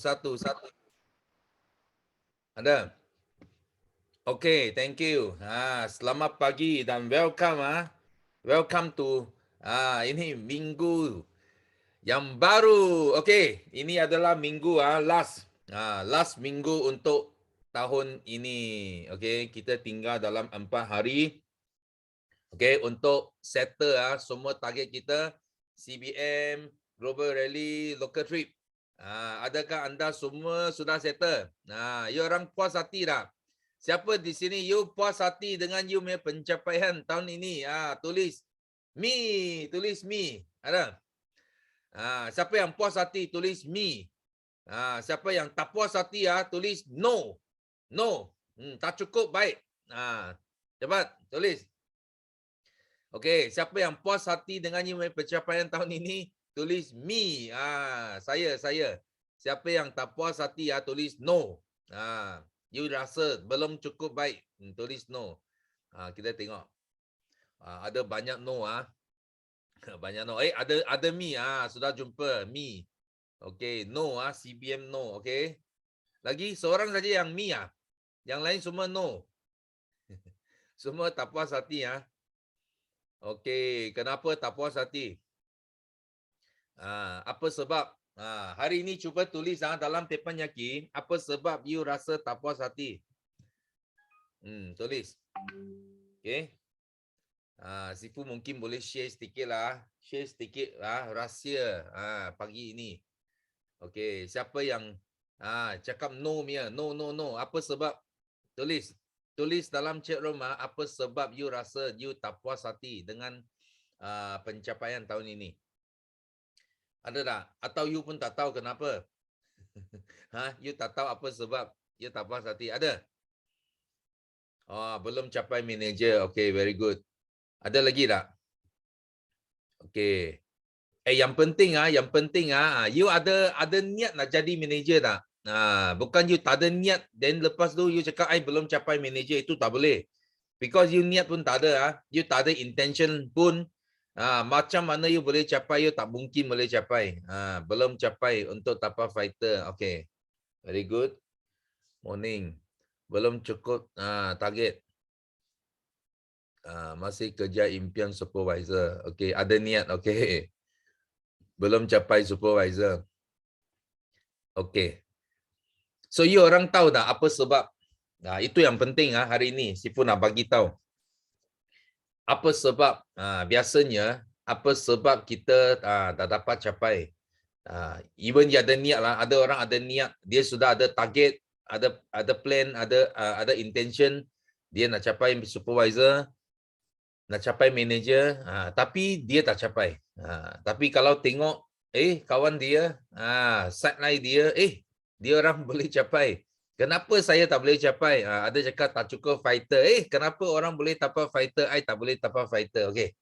satu. Ada? Okay, thank you. Selamat pagi dan welcome Welcome to ini minggu yang baru. Okay, ini adalah minggu last minggu untuk tahun ini. Okay, kita tinggal dalam 4 hari. Okay, untuk settle semua target kita, CBM, Global Rally, Local Trip. Adakah anda semua sudah settle? You orang puas hati tak? Siapa di sini you puas hati dengan you punya pencapaian tahun ini? Tulis me. Ada? Siapa yang puas hati tulis me. Siapa yang tak puas hati tulis no. Tak cukup baik. Cepat tulis. Okey, siapa yang puas hati dengan you punya pencapaian tahun ini? Tulis me. Saya. Siapa yang tak puas hati tulis no. You rasa belum cukup baik, tulis no. Kita tengok. Ada banyak no Banyak no. Ada me sudah jumpa me. Okey, no CBM no, okey. Lagi seorang saja yang me Yang lain semua no. Semua tak puas hati Okey, kenapa tak puas hati? Apa sebab? Hari ini cuba tulis dalam paper nyaki, apa sebab you rasa tak puas hati? Tulis. Okey. Sifu mungkin boleh share sedikit rahsia pagi ini. Okey, siapa yang cakap no punya, no. Apa sebab? Tulis dalam chat room apa sebab you rasa you tak puas hati dengan pencapaian tahun ini. Ada tak? Atau you pun tak tahu kenapa? You tak tahu apa sebab you tak puas hati? Ada? Belum capai manager. Okay, very good. Ada lagi tak? Okay. Yang penting you ada niat nak jadi manager tak? Bukan you tak ada niat, then lepas tu you cakap belum capai manager, itu tak boleh. Because you niat pun tak ada, you tak ada intention pun, macam mana you boleh capai, you tak mungkin boleh capai. Belum capai untuk Tapa Fighter. Okay. Very good. Morning. Belum cukup target. Masih kerja impian supervisor. Okay, ada niat. Okay. Belum capai supervisor. Okay. So, you orang tahu tak apa sebab? Itu yang penting hari ini. Sifu nak bagi tahu. Apa sebab? Biasanya, apa sebab kita tak dapat capai? Even dia ada niat lah. Ada orang ada niat. Dia sudah ada target, ada plan, ada intention. Dia nak capai supervisor, nak capai manager, tapi dia tak capai. Tapi kalau tengok, kawan dia, sideline dia, dia orang boleh capai. Kenapa saya tak boleh capai? Ada cakap tak cukup fighter. Kenapa orang boleh tapak fighter, I tak boleh tapak fighter? Okay.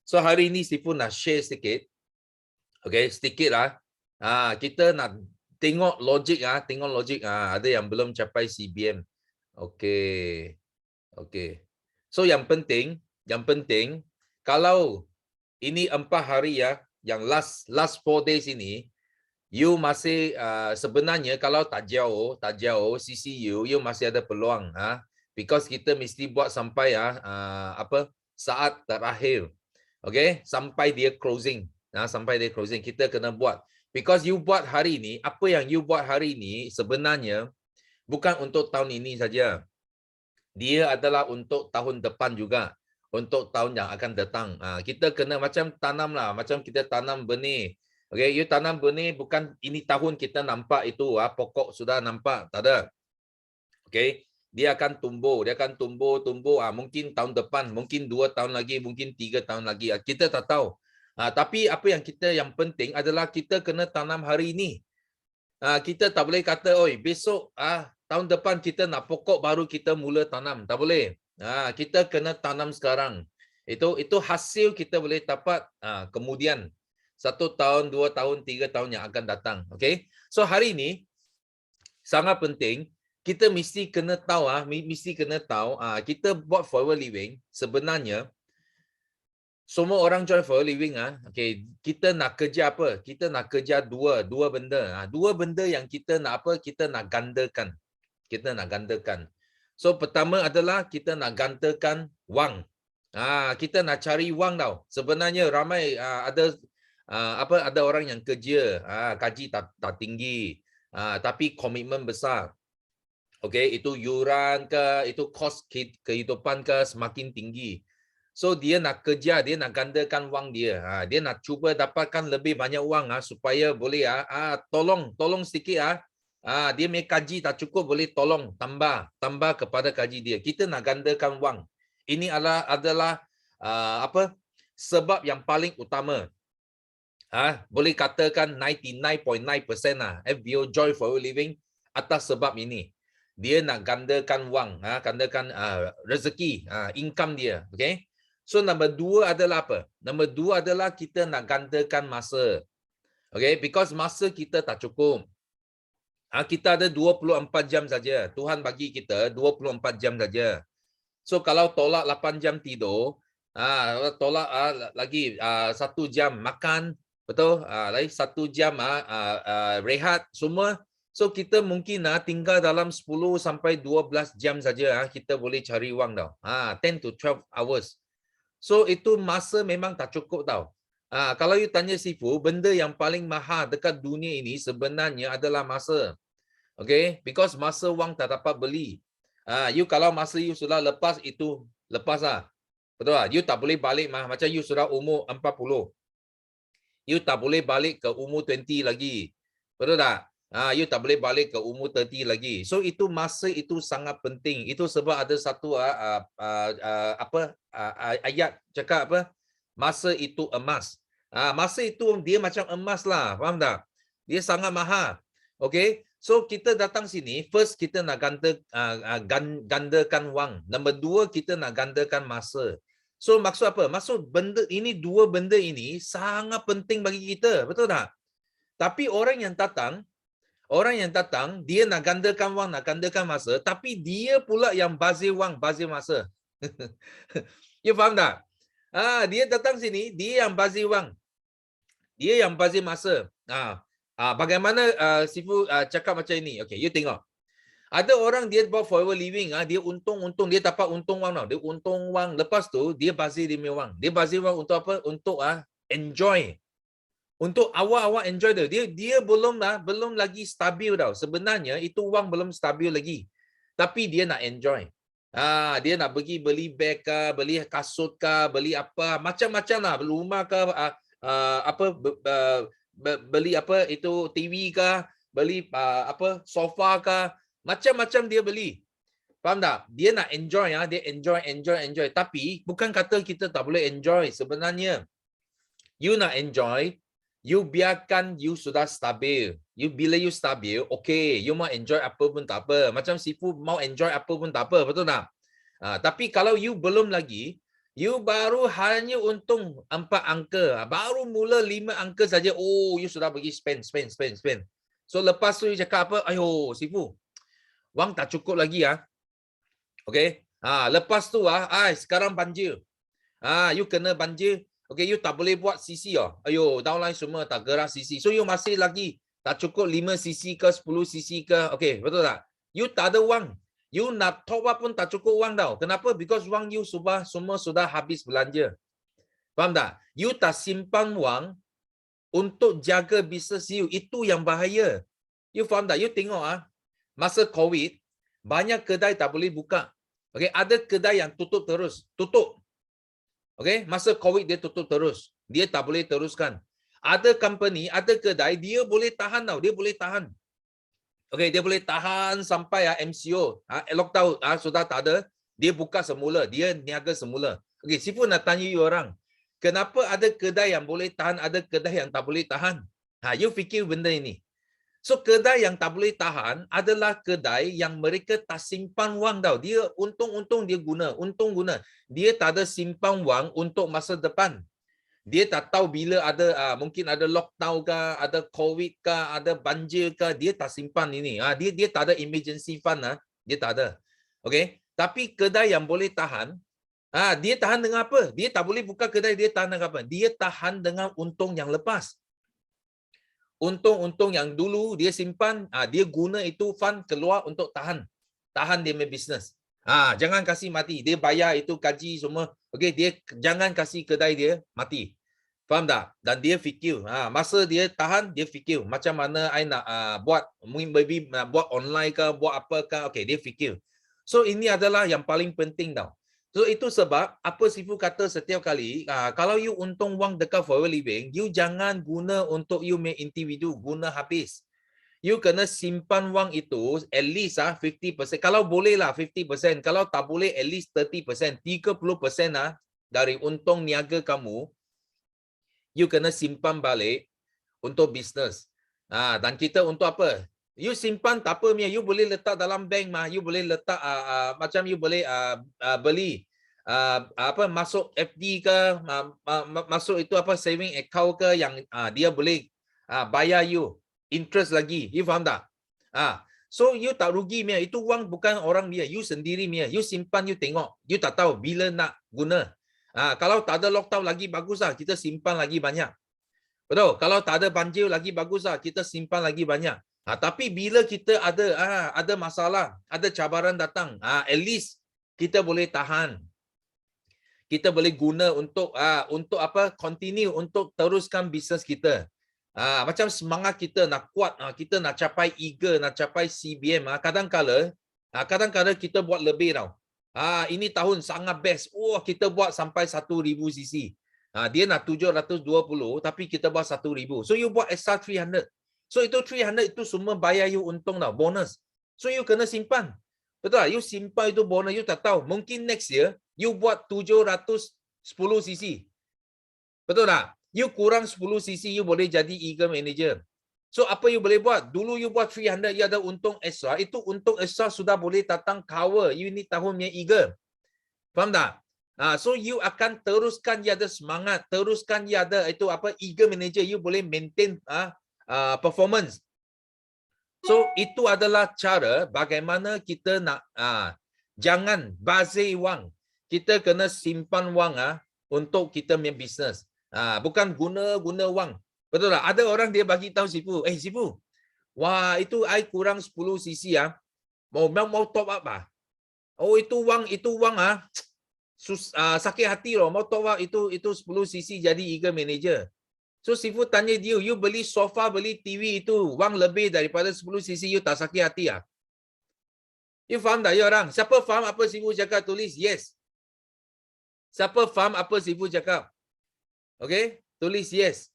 So hari ini Sifu nak share sedikit. Okay, sedikit lah. Kita nak tengok logik ada yang belum capai CBM. Okay. So yang penting kalau ini 4 hari yang last 4 days ini, you masih sebenarnya kalau tak jauh CCU, you masih ada peluang because kita mesti buat sampai saat terakhir. Okay, sampai dia closing. Sampai dia closing kita kena buat. Because you buat hari ini, apa yang you buat hari ini sebenarnya bukan untuk tahun ini saja. Dia adalah untuk tahun depan juga, untuk tahun yang akan datang. Kita kena macam tanam lah, macam kita tanam benih. Okay, you tanam benih bukan ini tahun kita nampak itu pokok sudah nampak, tak ada. Okay, dia akan tumbuh, mungkin tahun depan, mungkin 2 tahun lagi, mungkin 3 tahun lagi. Kita tak tahu. Tapi apa yang penting adalah kita kena tanam hari ini. Kita tak boleh kata, besok tahun depan kita nak pokok baru kita mula tanam. Tak boleh. Kita kena tanam sekarang. Itu hasil kita boleh dapat kemudian 1 tahun, 2 tahun, 3 tahun yang akan datang. Okay? So hari ini sangat penting kita mesti kena tahu kita buat forward living sebenarnya Semua orang join for a living okay, kita nak kerja apa? Kita nak kerja dua benda. Dua benda yang kita nak apa? Kita nak gandakan. Kita nak gandakan. So pertama adalah kita nak gandakan wang. Kita nak cari wang tau. Sebenarnya ramai ada orang yang kerja, gaji tak tinggi, tapi komitmen besar. Okay, itu yuran ke, itu kos kehidupan ke semakin tinggi. So dia nak kerja, dia nak gandakan wang dia. Dia nak cuba dapatkan lebih banyak wang supaya boleh tolong sedikit dia punya gaji tak cukup, boleh tolong tambah kepada gaji dia. Kita nak gandakan wang. Ini adalah sebab yang paling utama. Boleh katakan 99.9% FBO join for a living atas sebab ini. Dia nak gandakan wang, gandakan rezeki, income dia, okay? So nombor 2 adalah apa? Nombor 2 adalah kita nak gandakan masa. Okay, because masa kita tak cukup. Kita ada 24 jam saja. Tuhan bagi kita 24 jam saja. So kalau tolak 8 jam tidur, tolak lagi 1 jam makan, betul? Lagi 1 jam rehat semua. So kita mungkin tinggal dalam 10 sampai 12 jam saja kita boleh cari wang tau. 10 to 12 hours. So itu masa memang tak cukup tau. Kalau you tanya Sifu, benda yang paling mahal dekat dunia ini sebenarnya adalah masa. Okay? Because masa wang tak dapat beli. You kalau masa you sudah lepas, itu lepas lah. Betul lah? You tak boleh balik macam you sudah umur 40. You tak boleh balik ke umur 20 lagi. Betul tak? You tak boleh balik ke umur 30 lagi. So itu masa itu sangat penting. Itu sebab ada satu ayat cakap apa? Masa itu emas. Masa itu dia macam emas lah. Faham tak? Dia sangat mahal. Okay? So kita datang sini, first kita nak gandakan wang. Nombor 2 kita nak gandakan masa. So maksud apa? Maksud dua benda ini sangat penting bagi kita. Betul tak? Tapi orang yang datang, dia nak gandakan wang, nak gandakan masa, tapi dia pula yang bazir wang, bazir masa. You faham tak? Dia datang sini, dia yang bazir wang. Dia yang bazir masa. Bagaimana Sifu cakap macam ini? Okay, you tengok. Ada orang dia buat forever living, dia untung, dia dapat untung wang tau. Dia untung wang, lepas tu dia bazir dia punya wang. Dia bazir wang untuk apa? Untuk enjoy. Untuk awal-awal enjoy dia belum lagi stabil tau. Sebenarnya itu wang belum stabil lagi. Tapi dia nak enjoy. Dia nak pergi beli beg ke, beli kasut ke, beli apa, macam-macam lah, rumah ke, beli apa itu TV ke, beli sofa ke, macam-macam dia beli. Faham tak? Dia nak enjoy dia enjoy. Tapi bukan kata kita tak boleh enjoy. Sebenarnya you nak enjoy, you biarkan you sudah stabil. Bila you stabil, okay, you mau enjoy apa pun tak apa. Macam Sifu mau enjoy apa pun tak apa, betul tak? Tapi kalau you belum lagi, you baru hanya untung 4 angka, baru mula 5 angka saja, you sudah pergi spend. So lepas tu you cakap apa? Ayo, Sifu, wang tak cukup lagi Okay? Lepas tu sekarang banjir. You kena banjir. Okay, you tak boleh buat CC Ayo, downline semua tak gerak CC. So you masih lagi tak cukup 5 CC ke 10 CC ke. Okay, betul tak? You tak ada wang. You nak top up pun tak cukup wang tau. Kenapa? Because wang you semua sudah habis belanja. Faham tak? You tak simpan wang untuk jaga bisnes you. Itu yang bahaya. You faham tak? You tengok masa COVID, banyak kedai tak boleh buka. Okay, ada kedai yang tutup terus. Tutup. Okay, masa COVID dia tutup terus. Dia tak boleh teruskan. Ada company, ada kedai, dia boleh tahan tau. Dia boleh tahan. Okay, dia boleh tahan sampai MCO. Lockdown sudah tak ada. Dia buka semula. Dia niaga semula. Okay, Sifu nak tanya you orang. Kenapa ada kedai yang boleh tahan, ada kedai yang tak boleh tahan? You fikir benda ini. So kedai yang tak boleh tahan adalah kedai yang mereka tak simpan wang tau. Dia untung dia guna, Dia tak ada simpan wang untuk masa depan. Dia tak tahu bila ada mungkin ada lockdown ke, ada COVID ke, ada banjir ke, dia tak simpan ini. Dia tak ada emergency fund dia tak ada. Okay? Tapi kedai yang boleh tahan, Dia tahan dengan apa? Dia tak boleh buka kedai, dia tahan dengan apa? Dia tahan dengan untung yang lepas. Untung-untung yang dulu dia simpan, dia guna itu fund keluar untuk tahan dia punya business. Jangan kasih mati. Dia bayar itu gaji semua. Okey, dia jangan kasih kedai dia mati. Faham tak? Dan dia fikir, masa dia tahan, dia fikir macam mana I nak buat, maybe nak buat online ke, buat apa ke. Okey, dia fikir. So ini adalah yang paling penting tau. So itu sebab apa Sifu kata setiap kali, kalau you untung wang dekat for living, you jangan guna untuk you make individu, guna habis. You kena simpan wang itu at least 50%. Kalau boleh lah 50%. Kalau tak boleh at least 30%. 30% dari untung niaga kamu, you kena simpan balik untuk bisnes. Dan kita untuk apa? You simpan tak apa, you boleh letak dalam bank mah. You boleh letak macam you boleh beli masuk FD ke, masuk itu apa saving account ke yang dia boleh bayar you interest lagi. You faham tak? So you tak rugi mia. Itu wang bukan orang dia. You sendiri mia. You simpan, you tengok. You tak tahu bila nak guna. Kalau tak ada lockdown lagi bagus lah. Kita simpan lagi banyak. Betul? Kalau tak ada banjir lagi bagus lah. Kita simpan lagi banyak. Tapi bila kita ada masalah, ada cabaran datang, at least kita boleh tahan. Kita boleh guna untuk apa? Continue untuk teruskan bisnes kita. Macam semangat kita nak kuat, kita nak capai eager, nak capai CBM. Kadang-kadang kita buat lebih tau. Ini tahun sangat best. Kita buat sampai 1,000 cc. Dia nak 720 tapi kita buat 1,000. So you buat extra 300. So itu 300 itu semua bayar you untung tau, bonus. So you kena simpan. Betul tak? You simpan itu bonus, you tak tahu. Mungkin next year you buat 710 cc. Betul tak? You kurang 10 cc, you boleh jadi eager manager. So apa you boleh buat? Dulu you buat 300, you ada untung extra. Itu untung extra sudah boleh datang cover. You ni tahun punya eager. Faham tak? So you akan teruskan you ada semangat. Teruskan you ada itu apa eager manager. You boleh maintain performance. So itu adalah cara bagaimana kita nak jangan bazir wang. Kita kena simpan wang untuk kita punya business. Bukan guna wang. Betul tak? Ada orang dia bagi tahu Sifu, Sifu, wah itu I kurang 10 cc mau top up itu wang sakit hati loh, mau top up itu 10 cc jadi eager manager. So Sifu tanya dia, you beli sofa, beli TV itu wang lebih daripada 10 cc, you tak sakit hati You faham tak ya orang? Siapa faham apa Sifu cakap tulis yes. Siapa faham apa Sifu cakap? Okay, tulis yes.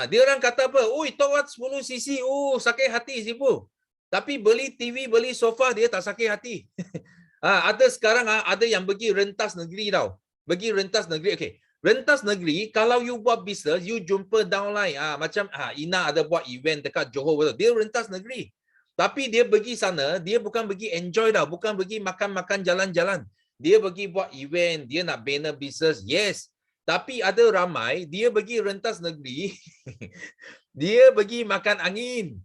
Dia orang kata apa? Top up 10 cc, sakit hati Sifu. Tapi beli TV, beli sofa dia tak sakit hati. Ada sekarang ada yang pergi rentas negeri tau. Pergi rentas negeri. Okay. Rentas negeri, kalau you buat bisnes, you jumpa downline. Macam Ina ada buat event dekat Johor. Betul. Dia rentas negeri. Tapi dia pergi sana, dia bukan pergi enjoy tau. Bukan pergi makan-makan jalan-jalan. Dia pergi buat event, dia nak bina bisnes. Yes. Tapi ada ramai, dia pergi rentas negeri. Dia pergi makan angin.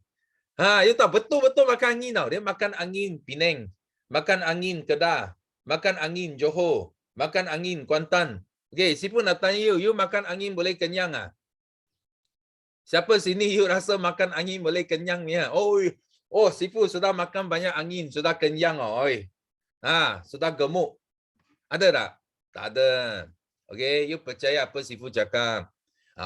You tahu betul-betul makan angin tau. Dia makan angin Penang. Makan angin Kedah. Makan angin Johor. Makan angin Kuantan. Okay, Sifu nak tanya you makan angin boleh kenyang Siapa sini you rasa makan angin boleh kenyang ni Sifu sudah makan banyak angin, sudah kenyang sudah gemuk. Ada tak? Tak ada. Okay, you percaya apa Sifu cakap.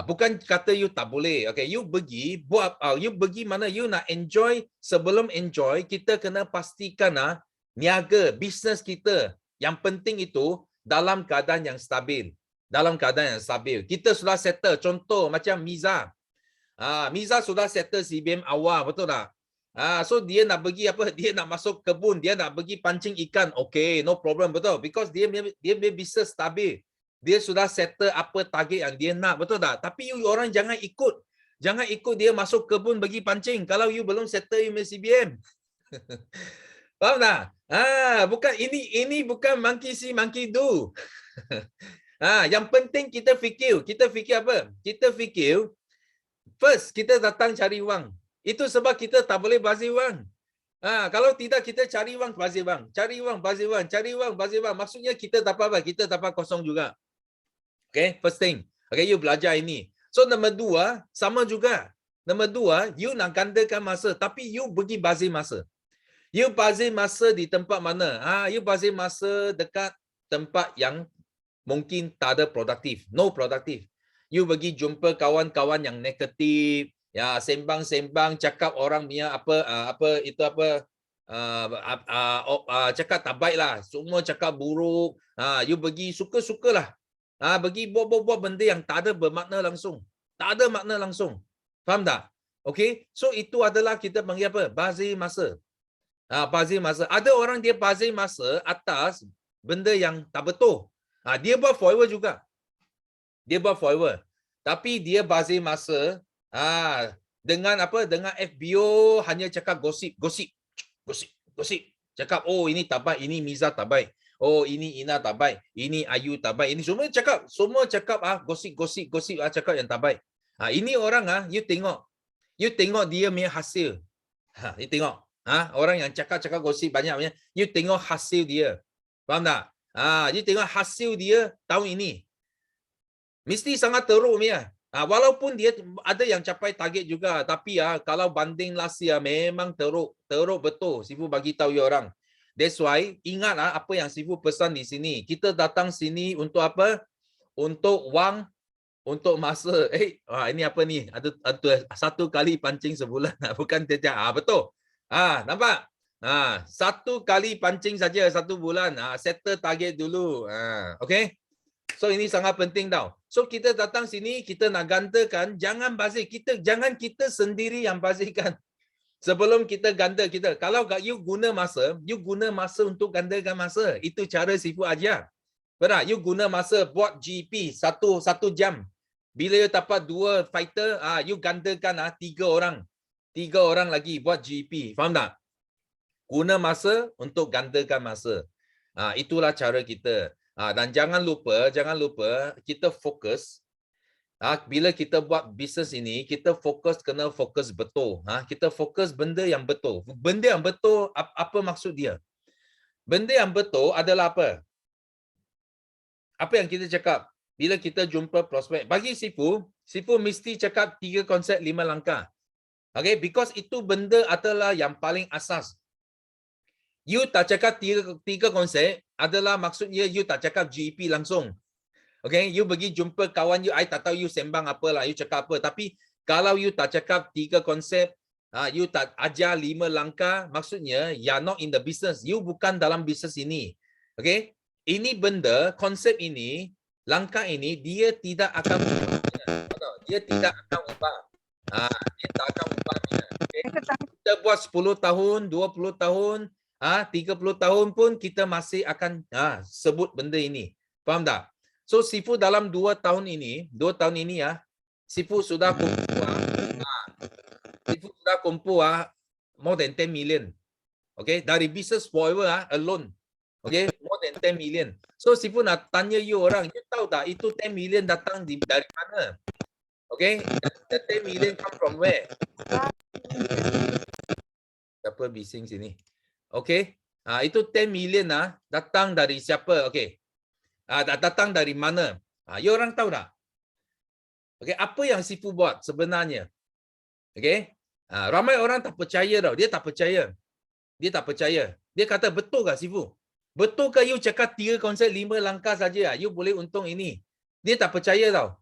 Bukan kata you tak boleh. Okay, you pergi buat, you pergi mana you nak enjoy. Sebelum enjoy, kita kena pastikan niaga, bisnes kita. Yang penting itu dalam keadaan yang stabil. Dalam keadaan yang stabil. Kita sudah settle. Contoh macam Miza. Miza sudah settle CBM awal, betul tak? So dia nak pergi apa? Dia nak masuk kebun, dia nak pergi pancing ikan. Okay, no problem, betul. Because dia bisnes stabil. Dia sudah settle apa target yang dia nak, betul tak? Tapi you orang jangan ikut. Jangan ikut dia masuk kebun pergi pancing kalau you belum settle you CBM. Faham tak? Bukan ini bukan monkey see monkey do. Yang penting kita fikir apa? Kita fikir first kita datang cari wang. Itu sebab kita tak boleh bazir wang. Kalau tidak kita cari wang bazir wang, cari wang bazir wang, cari wang bazir wang. Maksudnya kita dapat apa? Kita dapat kosong juga. Okay, first thing. Okay, you belajar ini. So nombor 2 sama juga. Nombor 2, you nak gandakan masa tapi you pergi bazir masa. You bazir masa di tempat mana? You bazir masa dekat tempat yang mungkin tak ada produktif, no produktif. You pergi jumpa kawan-kawan yang negatif, ya sembang-sembang cakap orang punya cakap tak baik lah, semua cakap buruk. You pergi suka-sukalah. Pergi buat-buat benda yang tak ada bermakna langsung. Tak ada makna langsung. Faham tak? Okay, so itu adalah kita panggil apa? Bazir masa. Bazir masa. Ada orang dia bazir masa atas benda yang tak betul. Dia buat forever juga. Dia buat forever. Tapi dia bazir masa dengan apa? Dengan FBO hanya cakap gosip. Cakap, oh ini tak baik, ini Miza tak baik. Oh ini Ina tak baik, ini Ayu tak baik. Ini semua cakap gosip cakap yang tak baik. Ini orang you tengok dia punya hasil. You tengok. Orang yang cakap gosip banyak, you tengok hasil dia. Faham tak? You tengok hasil dia tahun ini. Mesti sangat teruk punya. Walaupun dia ada yang capai target juga, tapi kalau banding last year memang teruk betul. Sifu bagi tahu you orang. That's why ingat apa yang Sifu pesan di sini. Kita datang sini untuk apa? Untuk wang, untuk masa. Ini apa ni? Ada 1 kali pancing sebulan, bukan tiap. Betul. Nampak? 1 kali pancing saja 1 bulan. Settle target dulu. Okay? So ini sangat penting tau. So kita datang sini, kita nak gandakan, jangan bazir. Jangan kita sendiri yang bazirkan. Sebelum kita ganda kita. Kalau you guna masa untuk gandakan masa. Itu cara Sifu ajar. Benar? You guna masa buat GP 1 jam. Bila you dapat 2 fighter, you gandakan 3 orang. 3 orang lagi buat GP. Faham tak? Guna masa untuk gandakan masa. Itulah cara kita. Dan jangan lupa kita fokus. Bila kita buat bisnes ini, kita kena fokus betul. Kita fokus benda yang betul. Benda yang betul, apa maksud dia? Benda yang betul adalah apa? Apa yang kita cakap? Bila kita jumpa prospek. Bagi Sifu mesti cakap 3 konsep 5 langkah. Okay, because itu benda adalah yang paling asas. You tak cakap 3 konsep adalah maksudnya you tak cakap GEP langsung. Okay, you pergi jumpa kawan you, I tak tahu you sembang apalah, you cakap apa. Tapi kalau you tak cakap 3 konsep, you tak ajar 5 langkah, maksudnya you are not in the business. You bukan dalam bisnes ini. Okay, ini benda, konsep ini, langkah ini, dia tidak akan ubah. Dia tidak akan ubah. Dia tak akan ubah. Okay? Kita buat 10 tahun, 20 tahun, 30 tahun pun kita masih akan sebut benda ini. Faham tak? So Sifu dalam 2 tahun ini Sifu sudah kumpul more than 10 million. Okay, dari business forever alone. Okay, more than 10 million. So Sifu nak tanya you orang, you tahu tak itu 10 million datang dari mana? Okay, the 10 million come from where? Siapa bising sini? Okay, itu 10 million datang dari siapa? Okay, datang dari mana? You orang tahu tak? Okay, apa yang Sifu buat sebenarnya? Okay, ramai orang tak percaya tau. Dia tak percaya. Dia kata, betul ke Sifu? Betul ke you cakap 3 konsep 5 langkah saja you boleh untung ini? Dia tak percaya tau.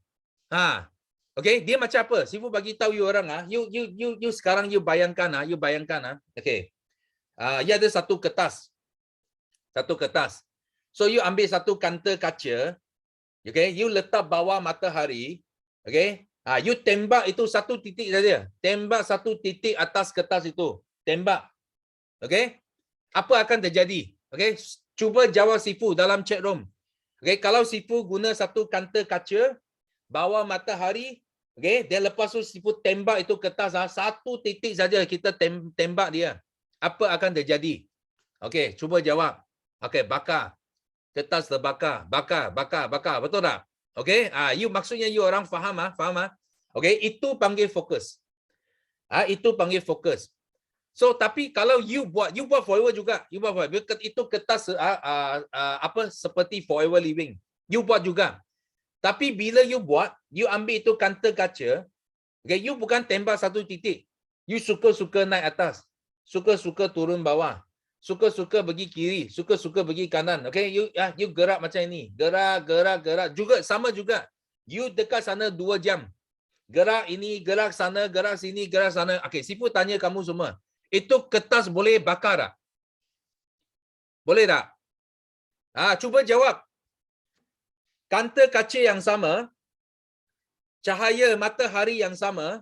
Okay, dia macam apa? Sifu bagi tahu you orang you sekarang you bayangkan okay. You ada satu kertas. So you ambil satu kantar kaca, okay, you letak bawah matahari, okay, you tembak itu 1 titik saja. Tembak 1 titik atas kertas itu. Tembak. Okay? Apa akan terjadi? Okay? Cuba jawab Sifu dalam chat room. Okay? Kalau Sifu guna satu kantar kaca, bawah matahari, okay, dan lepas tu Sifu tembak itu kertas, 1 titik saja kita tembak dia. Apa akan terjadi? Okay, cuba jawab. Okay, bakar. Kertas terbakar. Bakar. Betul tak? Okay, you maksudnya you orang faham? Okay, itu panggil fokus. Itu panggil fokus. So tapi kalau you buat forever juga, you buat forever. Itu kertas apa seperti forever living. You buat juga. Tapi bila you buat, you ambil itu kanta kaca, okay, you bukan tembak satu titik. You suka-suka naik atas, suka-suka turun bawah, suka-suka pergi kiri, suka-suka pergi kanan. Okay, you gerak macam ini, gerak juga sama juga. You dekat sana 2 jam. Gerak ini, gerak sana, gerak sini, gerak sana. Okay, Sifu tanya kamu semua. Itu kertas boleh bakar tak? Boleh tak? Cuba jawab. Kanta kaca yang sama, cahaya matahari yang sama,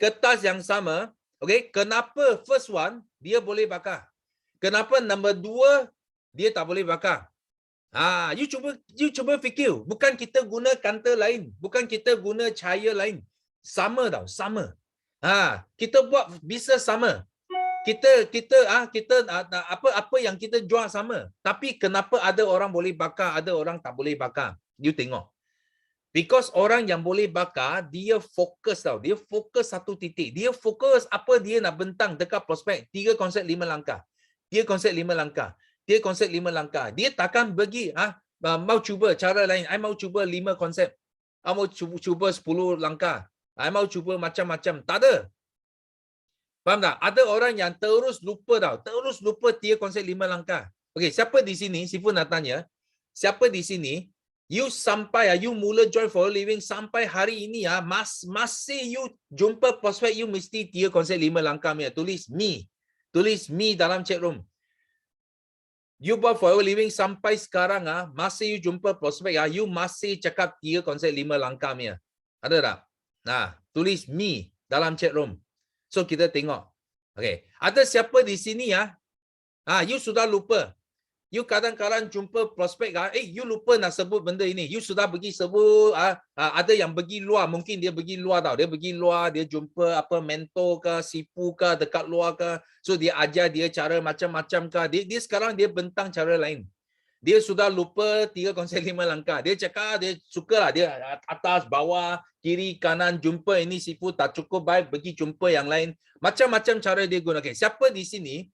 kertas yang sama, okay? Kenapa first one dia boleh bakar? Kenapa number 2 dia tak boleh bakar? You cuba fikir. Bukan kita guna kanta lain, bukan kita guna cahaya lain. Sama tau, sama. Kita buat bisa sama. Kita apa yang kita jual sama. Tapi kenapa ada orang boleh bakar, ada orang tak boleh bakar? You tengok. Because orang yang boleh bakar, dia fokus tau. Dia fokus satu titik. Dia fokus apa dia nak bentang dekat prospek. 3 konsep 5 langkah. 3 konsep 5 langkah. 3 konsep 5 langkah. Dia takkan bagi, mau cuba cara lain. I mau cuba 5 konsep. I mau cuba 10 langkah. I mau cuba macam-macam. Tak ada. Faham tak? Ada orang yang terus lupa tau. Terus lupa 3 konsep 5 langkah. Okey, siapa di sini? Sifu nak tanya. Siapa di sini? You sampai, you mula join for a living sampai hari ini masih you jumpa prospek you mesti 3 konsep 5 langkah punya. Tulis me. Tulis me dalam chat room. You buat for a living sampai sekarang masih you jumpa prospek you masih cakap 3 konsep 5 langkah punya. Ada tak? Nah, tulis me dalam chat room. So kita tengok. Okay. Ada siapa di sini you sudah lupa. You kadang-kadang jumpa prospek you lupa nak sebut benda ini. You sudah pergi sebut ada yang pergi luar, mungkin dia pergi luar tau. Dia pergi luar, dia jumpa apa mentor ke, sipu ke dekat luar ke. So dia ajar dia cara macam-macam ke. Dia sekarang dia bentang cara lain. Dia sudah lupa 3 konsep 5 langkah. Dia cakap dia sukalah dia atas, bawah, kiri, kanan jumpa ini sifu tak cukup baik, pergi jumpa yang lain. Macam-macam cara dia guna. Okay, siapa di sini?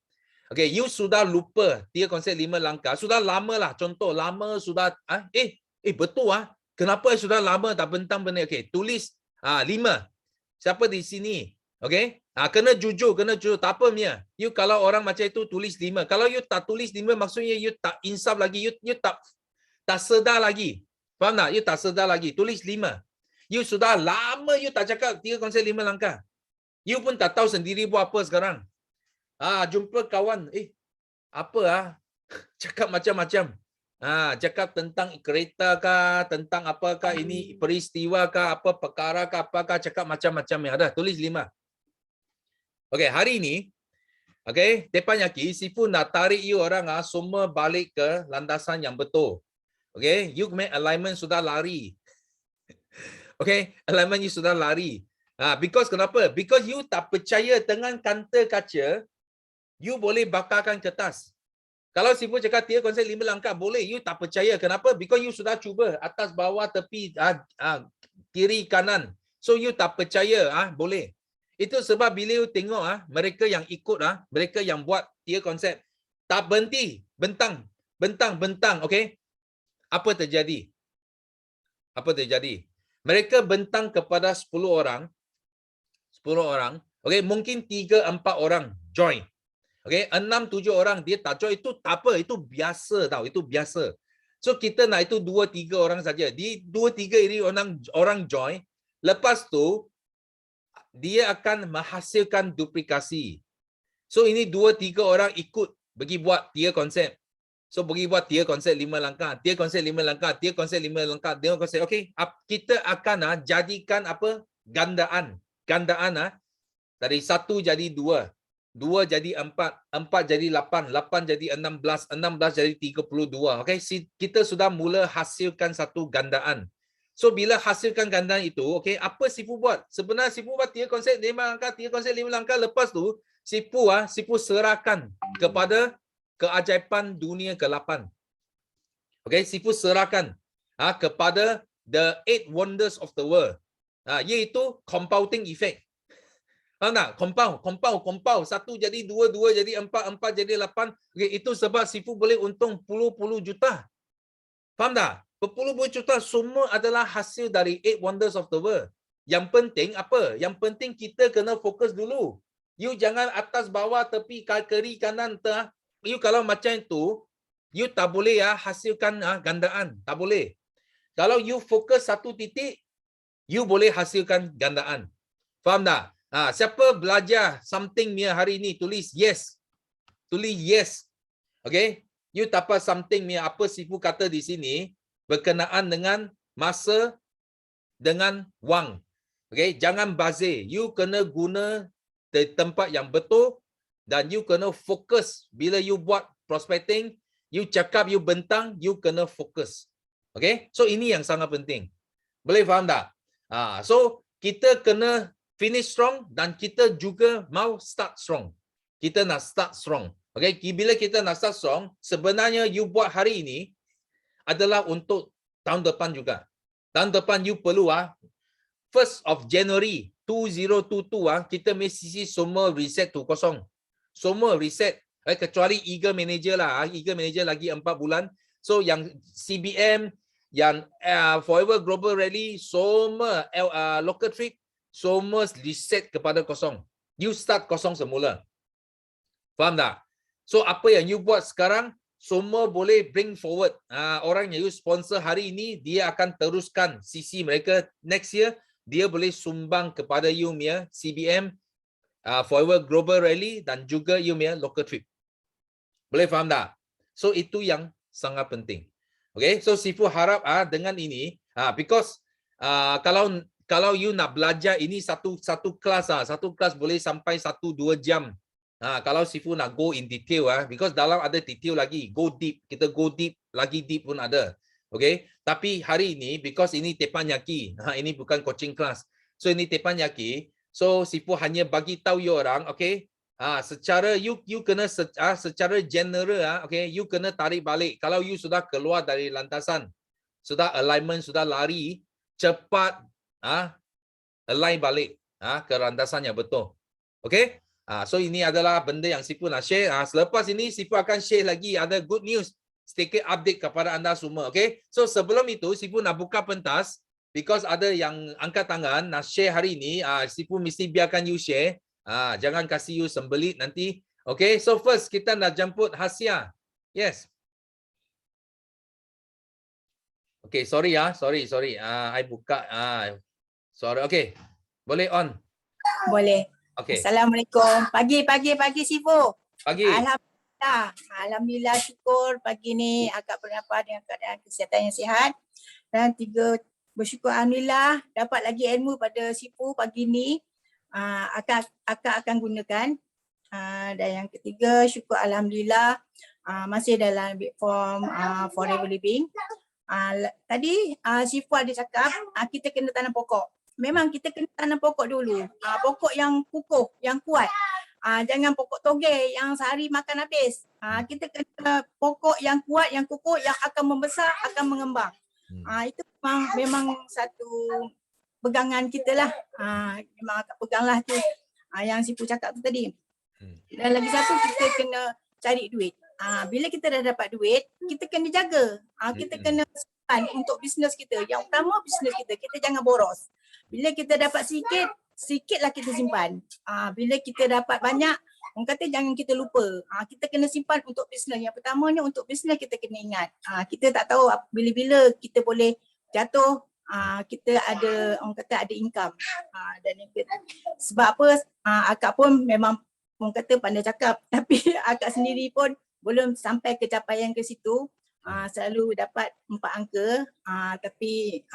Okay, you sudah lupa 3 konsep 5 langkah. Sudah lama lah. Contoh, lama sudah betul Kenapa sudah lama tak bentang benda? Okay, tulis 5. Siapa di sini? Okay? Kena jujur. Tak apa Mia. You kalau orang macam itu tulis 5. Kalau you tak tulis 5 maksudnya you tak insaf lagi. You tak sedar lagi. Faham tak? You tak sedar lagi. Tulis 5. You sudah lama you tak cakap 3 konsep 5 langkah. You pun tak tahu sendiri buat apa sekarang. Jumpa kawan. Apa cakap macam-macam. Cakap tentang kereta kah, tentang apakah ini peristiwa kah, apa perkara kah, apakah cakap macam-macam yang ada. Tulis 5. Okey, hari ini depan yaki sifu nak tarik you orang semua balik ke landasan yang betul. Okey, you make alignment sudah lari. Okey, alignment you sudah lari. Because kenapa? Because you tak percaya dengan kanta kaca, you boleh bakarkan kertas. Kalau sifu cakap 3 konsep 5 langkah boleh, you tak percaya. Kenapa? Because you sudah cuba atas, bawah, tepi, kiri, kanan. So you tak percaya boleh. Itu sebab bila you tengok mereka yang ikut mereka yang buat 3 konsep tak berhenti, bentang. Okey. Apa terjadi? Mereka bentang kepada 10 orang. Okey, mungkin 3-4 orang join. Okey, 6-7 orang dia tak join, itu tak apa, itu biasa tau, itu biasa. So kita nak itu 2-3 orang saja. Di 2-3 ini orang join, lepas tu dia akan menghasilkan duplikasi. So ini 2-3 orang ikut pergi buat 3 konsep. So pergi buat 3 konsep 5 langkah, 3 konsep 5 langkah, 3 konsep 5 langkah, 3 konsep. Okey, kita akan jadikan apa? Gandaan dari 1 jadi 2. 2 jadi 4, 4 jadi 8, 8 jadi 16, 16 jadi 32. Okey, kita sudah mula hasilkan satu gandaan. So bila hasilkan gandaan itu, okey, apa sifu buat? Sebenarnya sifu buat 3 konsep 5 langkah, 3 konsep 5 langkah, lepas tu sifu serahkan kepada keajaiban dunia ke-8. Okey, sifu serahkan kepada the 8 wonders of the world. Iaitu compounding effect. Faham tak? Compound. 1 jadi 2, 2 jadi 4, 4 jadi 8. Okay, itu sebab Sifu boleh untung puluh-puluh juta. Faham tak? Berpuluh-puluh juta semua adalah hasil dari 8 wonders of the world. Yang penting apa? Yang penting kita kena fokus dulu. You jangan atas bawah tepi kiri kanan tengah. You kalau macam itu, you tak boleh hasilkan gandaan. Tak boleh. Kalau you fokus satu titik, you boleh hasilkan gandaan. Faham tak? Siapa belajar something ni hari ni, tulis yes. Tulis yes. Okay? You dapat something ni, apa Sifu kata di sini, berkenaan dengan masa dengan wang. Okay? Jangan bazir. You kena guna di tempat yang betul dan you kena fokus. Bila you buat prospecting, you cakap, you bentang, you kena fokus. Okay? So ini yang sangat penting. Boleh faham tak? So kita kena finish strong dan kita juga mau start strong. Kita nak start strong. Okay? Bila kita nak start strong, sebenarnya you buat hari ini adalah untuk tahun depan juga. Tahun depan you perlu 1st of January 2022 kita mesti semua reset tu kosong. Semua reset. Kecuali Eagle Manager lah. Eagle Manager lagi 4 bulan. So yang CBM, yang Forever Global Rally, semua local trip, semua reset kepada kosong. You start kosong semula. Faham tak? So apa yang you buat sekarang, semua boleh bring forward. Orang yang you sponsor hari ini, dia akan teruskan sisi mereka next year. Dia boleh sumbang kepada you punya CBM, Forever Global Rally dan juga you punya local trip. Boleh faham tak? So itu yang sangat penting. Okay, so Sifu harap dengan ini, because kalau you nak belajar ini satu kelas, satu kelas boleh sampai 1-2 jam. Kalau Sifu nak go in detail, because dalam ada detail lagi, go deep, kita go deep, lagi deep pun ada. Okay, tapi hari ini, because ini teppanyaki, ini bukan coaching class, so ini teppanyaki, so Sifu hanya bagi tahu you orang, okay, secara you kena secara general, okay, you kena tarik balik. Kalau you sudah keluar dari lantasan, sudah alignment, sudah lari, cepat align balik ke lantasan yang betul. Okay? So ini adalah benda yang Sifu nak share. Selepas ini Sifu akan share lagi ada good news, sedikit update kepada anda semua. Okay? So sebelum itu Sifu nak buka pentas, because ada yang angkat tangan nak share hari ini. Sifu mesti biarkan you share. Jangan kasih you sembelit nanti. Okay, so first kita nak jemput Hasia. Yes. Okay, sorry sorry. I buka. Sorry. Okay, boleh on. Boleh. Okay. Assalamualaikum. Pagi Sifu. Pagi. Alhamdulillah syukur pagi ni agak berapa dengan keadaan kesihatan yang sihat. Dan bersyukur alhamdulillah dapat lagi ilmu pada Sifu pagi ni. Akan gunakan. Dan yang ketiga, syukur alhamdulillah masih dalam form Forever Living. Tadi Sifu ada cakap kita kena tanam pokok. Memang kita kena tanam pokok dulu. Pokok yang kukuh, yang kuat. Jangan pokok togel yang sehari makan habis. Kita kena pokok yang kuat, yang kukuh, yang akan membesar, akan mengembang. Itu memang satu pegangan kita lah. Memang agak peganglah tu yang Sifu cakap tu tadi. Dan lagi satu, kita kena cari duit. Bila kita dah dapat duit, kita kena jaga. Kita kena simpan untuk bisnes kita. Yang utama bisnes kita jangan boros. Bila kita dapat sikitlah kita simpan. Bila kita dapat banyak, orang kata jangan kita lupa. Kita kena simpan untuk bisnes. Yang pertamanya untuk bisnes kita kena ingat. Kita tak tahu bila-bila kita boleh jatuh, kita ada, orang kata ada income. Dan sebab apa, akak pun memang orang kata pandai cakap, tapi akak sendiri pun belum sampai kecapaian ke situ. Selalu dapat 4 angka, tapi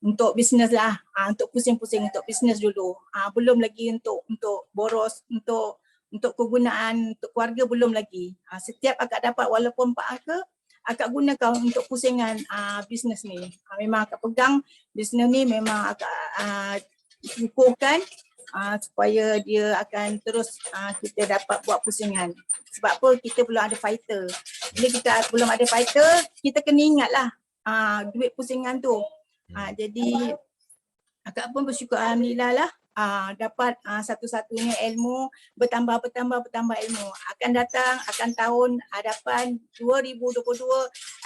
untuk bisnes lah, untuk pusing-pusing untuk bisnes dulu. Belum lagi untuk boros, untuk kegunaan, untuk keluarga belum lagi. Setiap akak dapat walaupun 4 angka, akak gunakan untuk pusingan bisnes ni. Memang akak pegang bisnes ni, memang akak kukuhkan supaya dia akan terus kita dapat buat pusingan. Sebab apa? Kita belum ada fighter. Bila kita belum ada fighter, kita kena ingatlah duit pusingan tu. Jadi akak pun bersyukur alhamdulillah lah. dapat satu-satunya ilmu, bertambah ilmu. Akan datang, akan tahun hadapan 2022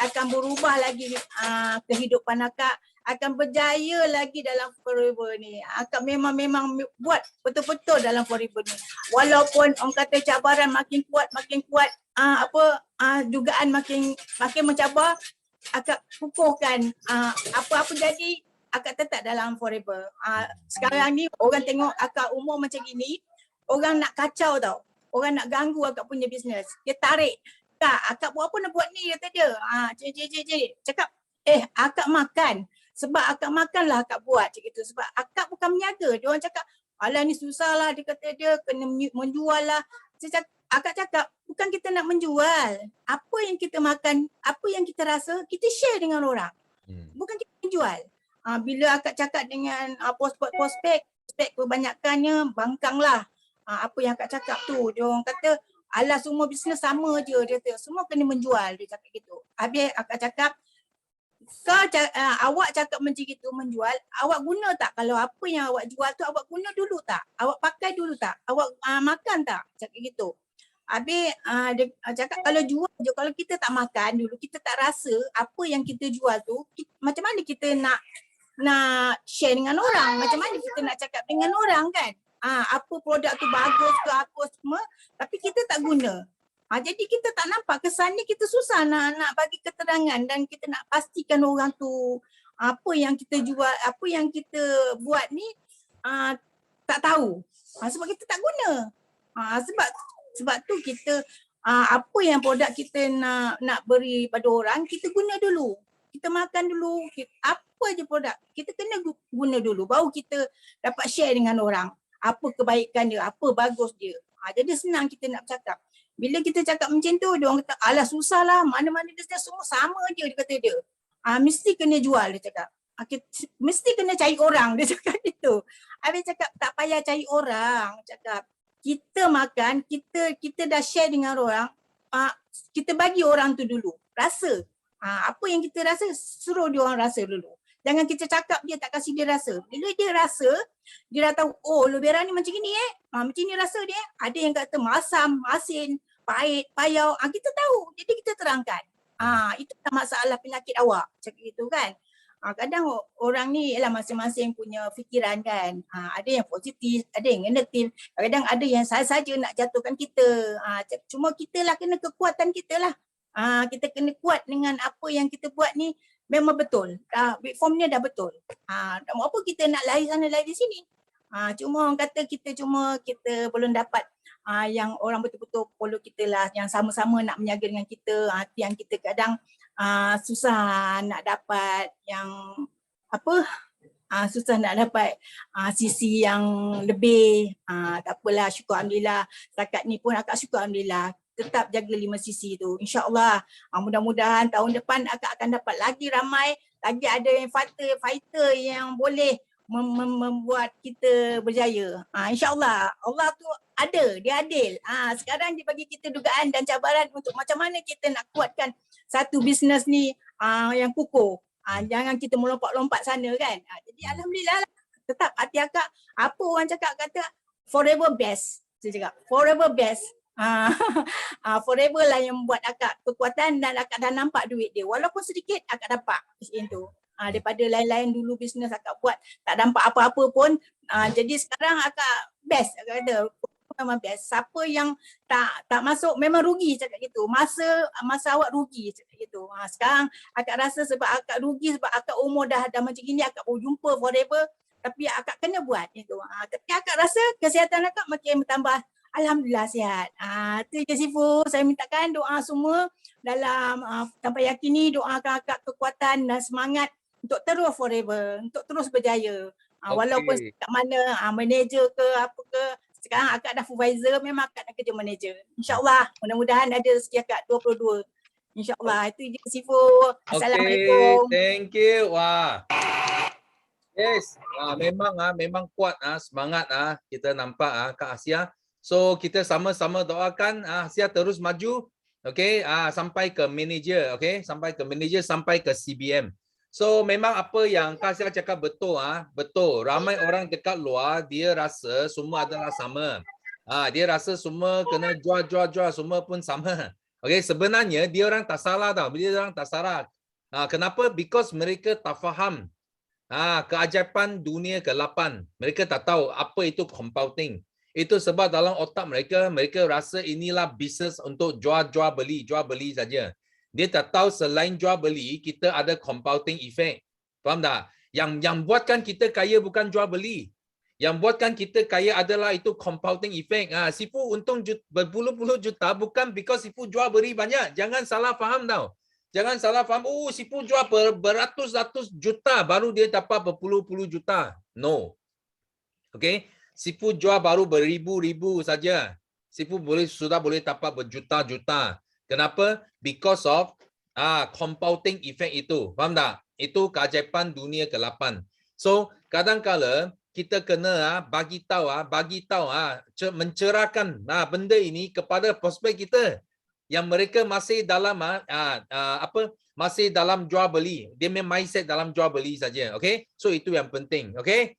akan berubah lagi kehidupan akak, akan berjaya lagi dalam forever ni. Akak memang buat betul-betul dalam forever ni. Walaupun orang kata cabaran makin kuat, dugaan makin mencabar, akak kukuhkan apa-apa jadi akak tetap dalam forever. Sekarang ni orang tengok akak umur macam gini, orang nak kacau tau. Orang nak ganggu akak punya bisnes. Dia tarik. Kak, akak buat apa nak buat ni, kata dia. Cik. Cakap, akak makan. Sebab akak makan lah akak buat macam itu. Sebab akak bukan meniaga. Dia orang cakap, alah ni susah lah, dia kata dia kena menjual lah. Akak cakap, bukan kita nak menjual. Apa yang kita makan, apa yang kita rasa, kita share dengan orang. Bukan kita menjual. Bila akak cakap dengan prospek kebanyakannya bangkang lah. Apa yang akak cakap tu, dia orang kata, alah semua bisnes sama je, dia kata, semua kena menjual, dia cakap gitu. Habis akak cakap, awak cakap macam itu menjual, awak guna tak? Kalau apa yang awak jual tu awak guna dulu tak? Awak pakai dulu tak? Awak makan tak? Cakap gitu. Habis dia cakap kalau jual je, kalau kita tak makan dulu, kita tak rasa apa yang kita jual tu, macam mana kita nak share dengan orang, macam mana kita nak cakap dengan orang kan? Apa produk tu bagus ke apa semua, tapi kita tak guna. Jadi kita tak nampak, kesannya kita susah nak bagi keterangan dan kita nak pastikan orang tu apa yang kita jual, apa yang kita buat ni tak tahu. Sebab kita tak guna. Sebab tu kita apa yang produk kita nak beri pada orang, kita guna dulu. Kita makan dulu, apa je produk, kita kena guna dulu, baru kita dapat share dengan orang. Apa kebaikan dia, apa bagus dia. Jadi senang kita nak bercakap. Bila kita cakap macam tu, dia orang kata, alah susah lah, mana-mana dia semua sama je, dia kata dia. Mesti kena jual, dia cakap. Mesti kena cari orang, dia cakap gitu. Habis cakap, tak payah cari orang, cakap. Kita makan, kita dah share dengan orang, kita bagi orang tu dulu, rasa. Apa yang kita rasa, suruh dia orang rasa dulu. Jangan kita cakap dia tak kasih dia rasa. Bila dia rasa, dia dah tahu, oh aloe vera ni macam ni macam ni rasa dia. Ada yang kata masam, masin, pahit, payau. Kita tahu, jadi kita terangkan. Itu tak masalah penyakit awak, cakap gitu kan. Kadang orang ni ialah masing-masing punya fikiran kan. Ada yang positif, ada yang negatif. Kadang ada yang saja nak jatuhkan kita. Cuma kita lah kena kekuatan kita lah. Kita kena kuat dengan apa yang kita buat ni memang betul. Big formnya dah betul. Apa kita nak lari sana lari sini. Cuma orang kata kita belum dapat yang orang betul-betul follow kita lah, yang sama-sama nak menjaga dengan kita. Yang kita kadang susah nak dapat yang susah nak dapat sisi yang lebih. Tak apalah, syukur alhamdulillah. Setakat ni pun akak syukur alhamdulillah. Tetap jaga 5 sisi tu. InsyaAllah mudah-mudahan tahun depan akak akan dapat lagi ramai, lagi ada yang fighter yang boleh membuat kita berjaya. InsyaAllah Allah tu ada, dia adil. Sekarang dia bagi kita dugaan dan cabaran untuk macam mana kita nak kuatkan satu bisnes ni yang kukuh. Jangan kita melompat-lompat sana kan. Jadi alhamdulillah lah. Tetap hati akak, apa orang cakap kata forever best. Saya cakap forever best. Forever lah yang membuat akak kekuatan dan akak dah nampak duit dia. Walaupun sedikit akak dapat macam tu. Daripada lain-lain dulu bisnes akak buat tak nampak apa-apa pun. Jadi sekarang akak best, akak kata memang best. Siapa yang tak masuk memang rugi, cakap gitu. Masa awak rugi, cakap gitu. Sekarang akak rasa sebab akak rugi, sebab akak umur dah macam gini, akak baru jumpa forever. Tapi akak kena buat itu. Tapi akak rasa kesihatan akak makin bertambah. Alhamdulillah sihat. Tu je Sifu, saya mintakan doa semua dalam sampai yakin ni, doakan akak kekuatan dan semangat untuk terus forever, untuk terus berjaya. Walaupun kat mana manager ke apa ke, sekarang akak dah supervisor, memang akak nak kerja manager. InsyaAllah, mudah-mudahan ada rezeki akak 22. InsyaAllah, itu je Sifu. Assalamualaikum. Thank you. Wah. Yes, memang kuat semangat kita nampak Kak Asia. So kita sama-sama doakan Asia terus maju, okey, sampai ke manager, okey, sampai ke manager, sampai ke CBM. So memang apa yang Kak Sia cakap betul betul. Ramai orang dekat luar dia rasa semua adalah sama. Dia rasa semua kena jual semua pun sama. Okey, sebenarnya dia orang tak salah tau. Dia orang tak salah. Kenapa? Because mereka tak faham keajaiban dunia ke-8. Mereka tak tahu apa itu compounding. Itu sebab dalam otak mereka, mereka rasa inilah bisnes untuk jual beli saja. Dia tak tahu selain jual beli, kita ada compounding effect. Faham tak? Yang buatkan kita kaya bukan jual beli. Yang buatkan kita kaya adalah itu compounding effect. Sifu untung berpuluh-puluh juta bukan because sifu jual beli banyak. Jangan salah faham tau. Jangan salah faham, sifu jual beratus-ratus juta baru dia dapat berpuluh-puluh juta. No. Okay? Sifu jual baru beribu-ribu saja. Sifu sudah boleh dapat berjuta-juta. Kenapa? Because of compounding effect itu. Faham tak? Itu keajaiban dunia ke-8. So, kadang-kala kita kena bagi tahu, mencerahkan benda ini kepada prospek kita yang mereka masih dalam masih dalam jual beli. Dia main mindset dalam jual beli saja. Okay? So itu yang penting. Okay?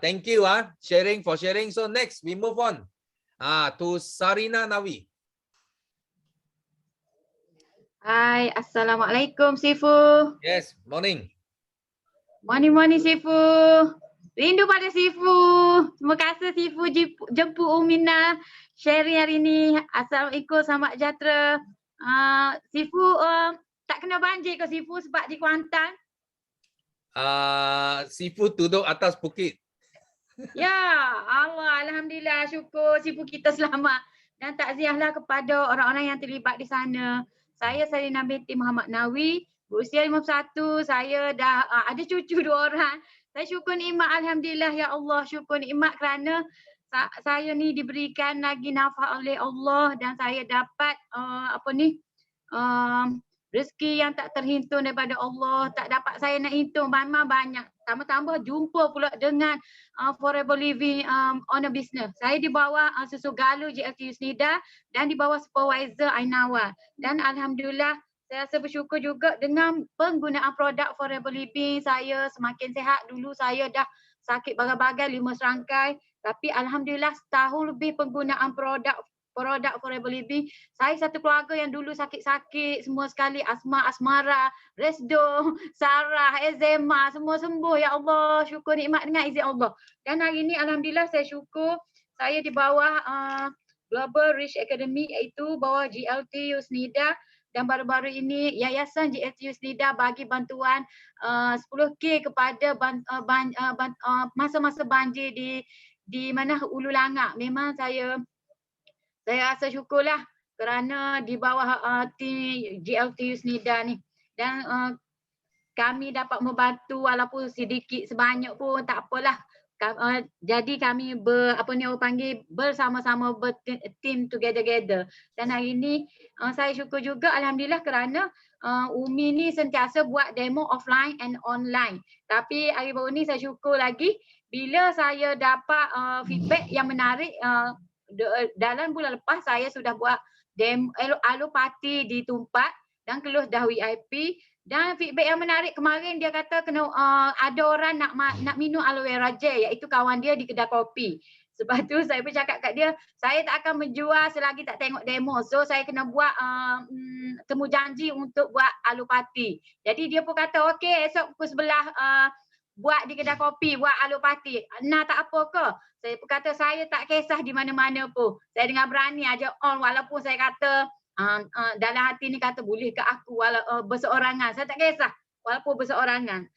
Thank you sharing. So next we move on to Sarina Nawi. Hai, Assalamualaikum Sifu. Yes, morning. Morning Sifu. Rindu pada Sifu. Terima kasih Sifu jemput Umina sharing hari ini. Assalamualaikum, selamat sejahtera. Sifu tak kena banjir ke Sifu sebab di Kuantan? Sifu duduk atas bukit. Ya, Allah, Alhamdulillah, syukur Sifu kita selamat. Dan takziahlah kepada orang-orang yang terlibat di sana. Saya Sarina binti Muhammad Nawi, berusia 51, saya dah ada cucu 2 orang. Saya syukur nikmat, Alhamdulillah, ya Allah, syukur nikmat kerana saya ni diberikan lagi nafas oleh Allah dan saya dapat rezeki yang tak terhitung daripada Allah, tak dapat saya nak hitung, memang banyak. Tambah-tambah jumpa pula dengan Forever Living on a business. Saya di bawah Susu Galuh GLTU Snida dan di bawah supervisor Ainawa. Dan Alhamdulillah saya rasa bersyukur juga dengan penggunaan produk Forever Living, saya semakin sihat. Dulu saya dah sakit bagai-bagai 5 serangkai, tapi Alhamdulillah setahun lebih penggunaan produk Forever Living. Saya satu keluarga yang dulu sakit-sakit semua sekali, asma, asmara, resdo, sarah, eczema, semua sembuh. Ya Allah, syukur nikmat dengan izin Allah. Dan hari ini Alhamdulillah saya syukur saya di bawah Global Rich Academy, iaitu bawah GLTU Snida, dan baru-baru ini Yayasan GLTU Snida bagi bantuan 10K kepada masa-masa banjir di mana Ulu Langak. Memang saya rasa syukurlah kerana di bawah tim GLTU Snida ni, dan kami dapat membantu walaupun sedikit sebanyak pun tak apalah. Jadi kami bersama-sama berteam together. Dan hari ini saya syukur juga Alhamdulillah kerana Umi ni sentiasa buat demo offline and online. Tapi hari baru ni saya syukur lagi bila saya dapat feedback yang menarik. Dalam bulan lepas saya sudah buat demo alopati di Tumpat dan Keluh dah VIP. Dan feedback yang menarik kemarin dia kata kena ada orang nak minum aloe vera gel, iaitu kawan dia di kedai kopi. Sebab tu saya pun cakap kat dia, saya tak akan menjual selagi tak tengok demo. So saya kena buat temu janji untuk buat alopati. Jadi dia pun kata okey, esok pukul 11 buat di kedai kopi, buat alopati. Nah, tak apa ke? Saya pun kata saya tak kisah di mana-mana pun. Saya dengan berani aja on, walaupun saya kata dalam hati ni kata boleh ke aku berseorangan. Saya tak kisah walaupun berseorangan.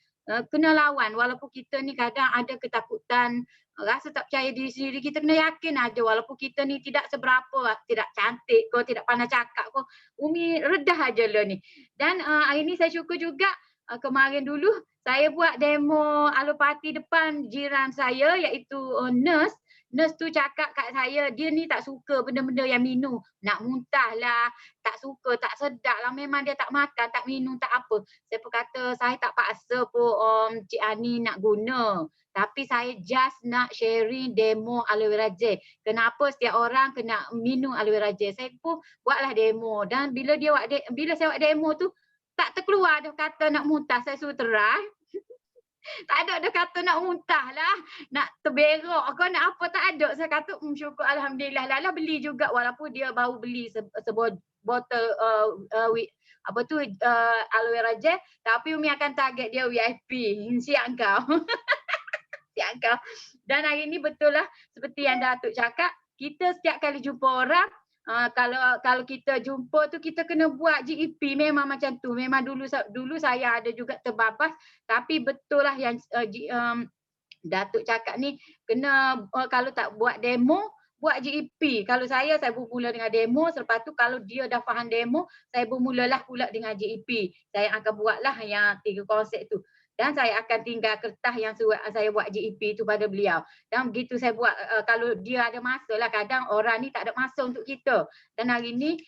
Kena lawan walaupun kita ni kadang ada ketakutan, rasa tak percaya diri sendiri. Kita kena yakin aja walaupun kita ni tidak seberapa, tidak cantik ke, tidak pandai cakap ke. Umi redah aja lah ni. Dan hari ni saya syukur juga kemarin dulu saya buat demo alopati depan jiran saya, iaitu nurse. Nurse tu cakap kat saya, dia ni tak suka benda-benda yang minum. Nak muntah lah, tak suka, tak sedap lah. Memang dia tak makan, tak minum, tak apa. Saya pun kata, saya tak paksa pun Cik Ani nak guna. Tapi saya just nak sharing demo aloe vera gel. Kenapa setiap orang kena minum aloe vera gel? Saya pun buatlah demo. Dan bila saya buat demo tu, tak terkeluar dah kata nak muntah. Saya suruh try. Tak ada dah kata nak muntah lah. Nak terberok ke nak apa tak ada. Saya kata syukur alhamdulillah. Lala beli juga walaupun dia baru beli botol apa tu aloe vera gel, tapi Umi akan target dia VIP. Siap kau. Siap kau. Dan hari ni betul lah seperti yang Datuk cakap, kita setiap kali jumpa orang, kalau kita jumpa tu kita kena buat GEP, memang macam tu. Memang dulu saya ada juga terbabas, tapi betul lah yang Datuk cakap ni, kena kalau tak buat demo, buat GEP. Kalau saya bermula dengan demo, selepas tu kalau dia dah faham demo, saya bermulalah pula dengan GEP. Saya akan buatlah yang 3 konsep tu. Dan saya akan tinggal kertas yang saya buat GEP tu pada beliau. Dan begitu saya buat, kalau dia ada masa lah, kadang orang ni tak ada masa untuk kita. Dan hari ni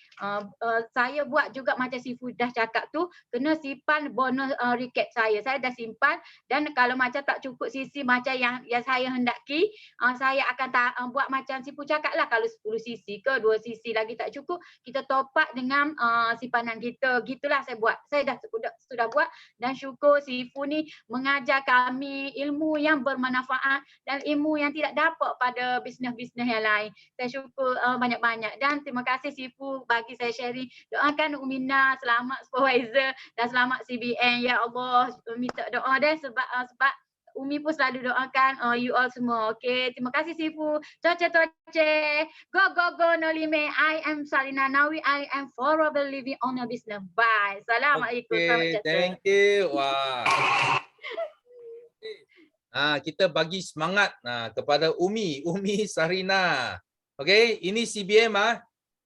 saya buat juga macam Sifu dah cakap tu, kena simpan bonus recap saya. Saya dah simpan, dan kalau macam tak cukup sisi macam yang saya hendaki, saya akan buat macam Sifu cakap lah, kalau 10 sisi ke 2 sisi lagi tak cukup, kita top up dengan simpanan kita. Gitulah saya buat. Saya dah sudah buat, dan syukur Sifu ni mengajar kami ilmu yang bermanfaat dan ilmu yang tidak dapat pada bisnes-bisnes yang lain. Saya syukur banyak-banyak, dan terima kasih Sifu bagi saya sharing. Doakan Umina selamat supervisor dan selamat CBN. Ya Allah, minta doa deh sebab Umi pun selalu doakan you all semua. Okay, terima kasih Sifu. Toce. Go no limit. I am Salina Nawi. I am forever living on a business. Bye. Assalamualaikum. Selamat Okay, jatuh. thank you. Wah. Kita bagi semangat kepada Umi Sarina. Okay, ini CBM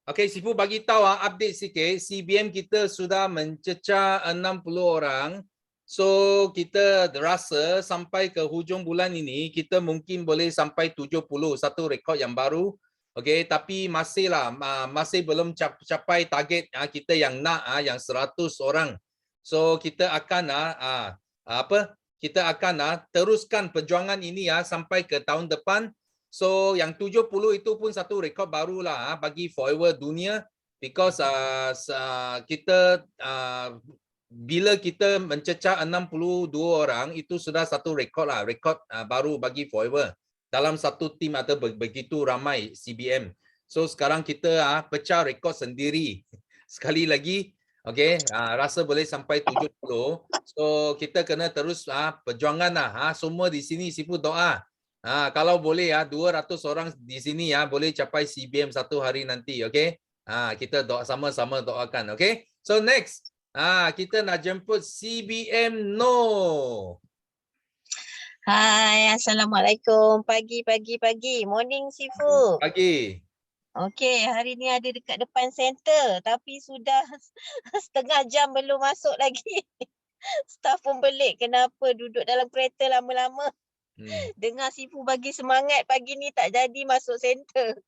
Okay, Sifu bagi tahu update sikit. CBM kita sudah mencecah 60 orang. So kita rasa sampai ke hujung bulan ini kita mungkin boleh sampai 70, satu rekod yang baru. Okay, tapi masih belum capai target kita yang nak yang 100 orang. So kita akan kita akan teruskan perjuangan ini sampai ke tahun depan. So yang 70 itu pun satu rekod barulah bagi Forever Dunia, because kita bila kita mencecah 62 orang itu sudah satu rekod baru bagi Forever dalam satu tim atau begitu ramai CBM. So sekarang kita pecah rekod sendiri sekali lagi. Okay, rasa boleh sampai 70. So kita kena terus perjuangan semua di sini Sifu doa. Kalau boleh 200 orang di sini boleh capai CBM satu hari nanti. Okay, kita sama-sama doakan. Okay, so next kita nak jemput CBM No. Hai, Assalamualaikum. Pagi. Morning, Sifu. Pagi. Okey, hari ni ada dekat depan center tapi sudah setengah jam belum masuk lagi. Staff pun belik. Kenapa duduk dalam kereta lama-lama? Dengar Sifu bagi semangat pagi ni tak jadi masuk center.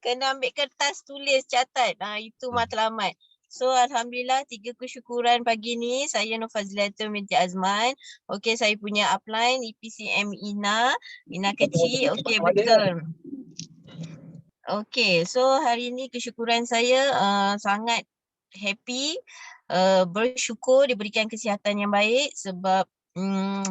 Kena ambil kertas tulis catat. Itu matlamat. So alhamdulillah 3 kesyukuran pagi ni. Saya Nur Fazilatul binti Azman. Okey, saya punya upline EPCM Ina kecil. Okey, betul. Okey, so hari ni kesyukuran saya sangat happy, bersyukur diberikan kesihatan yang baik sebab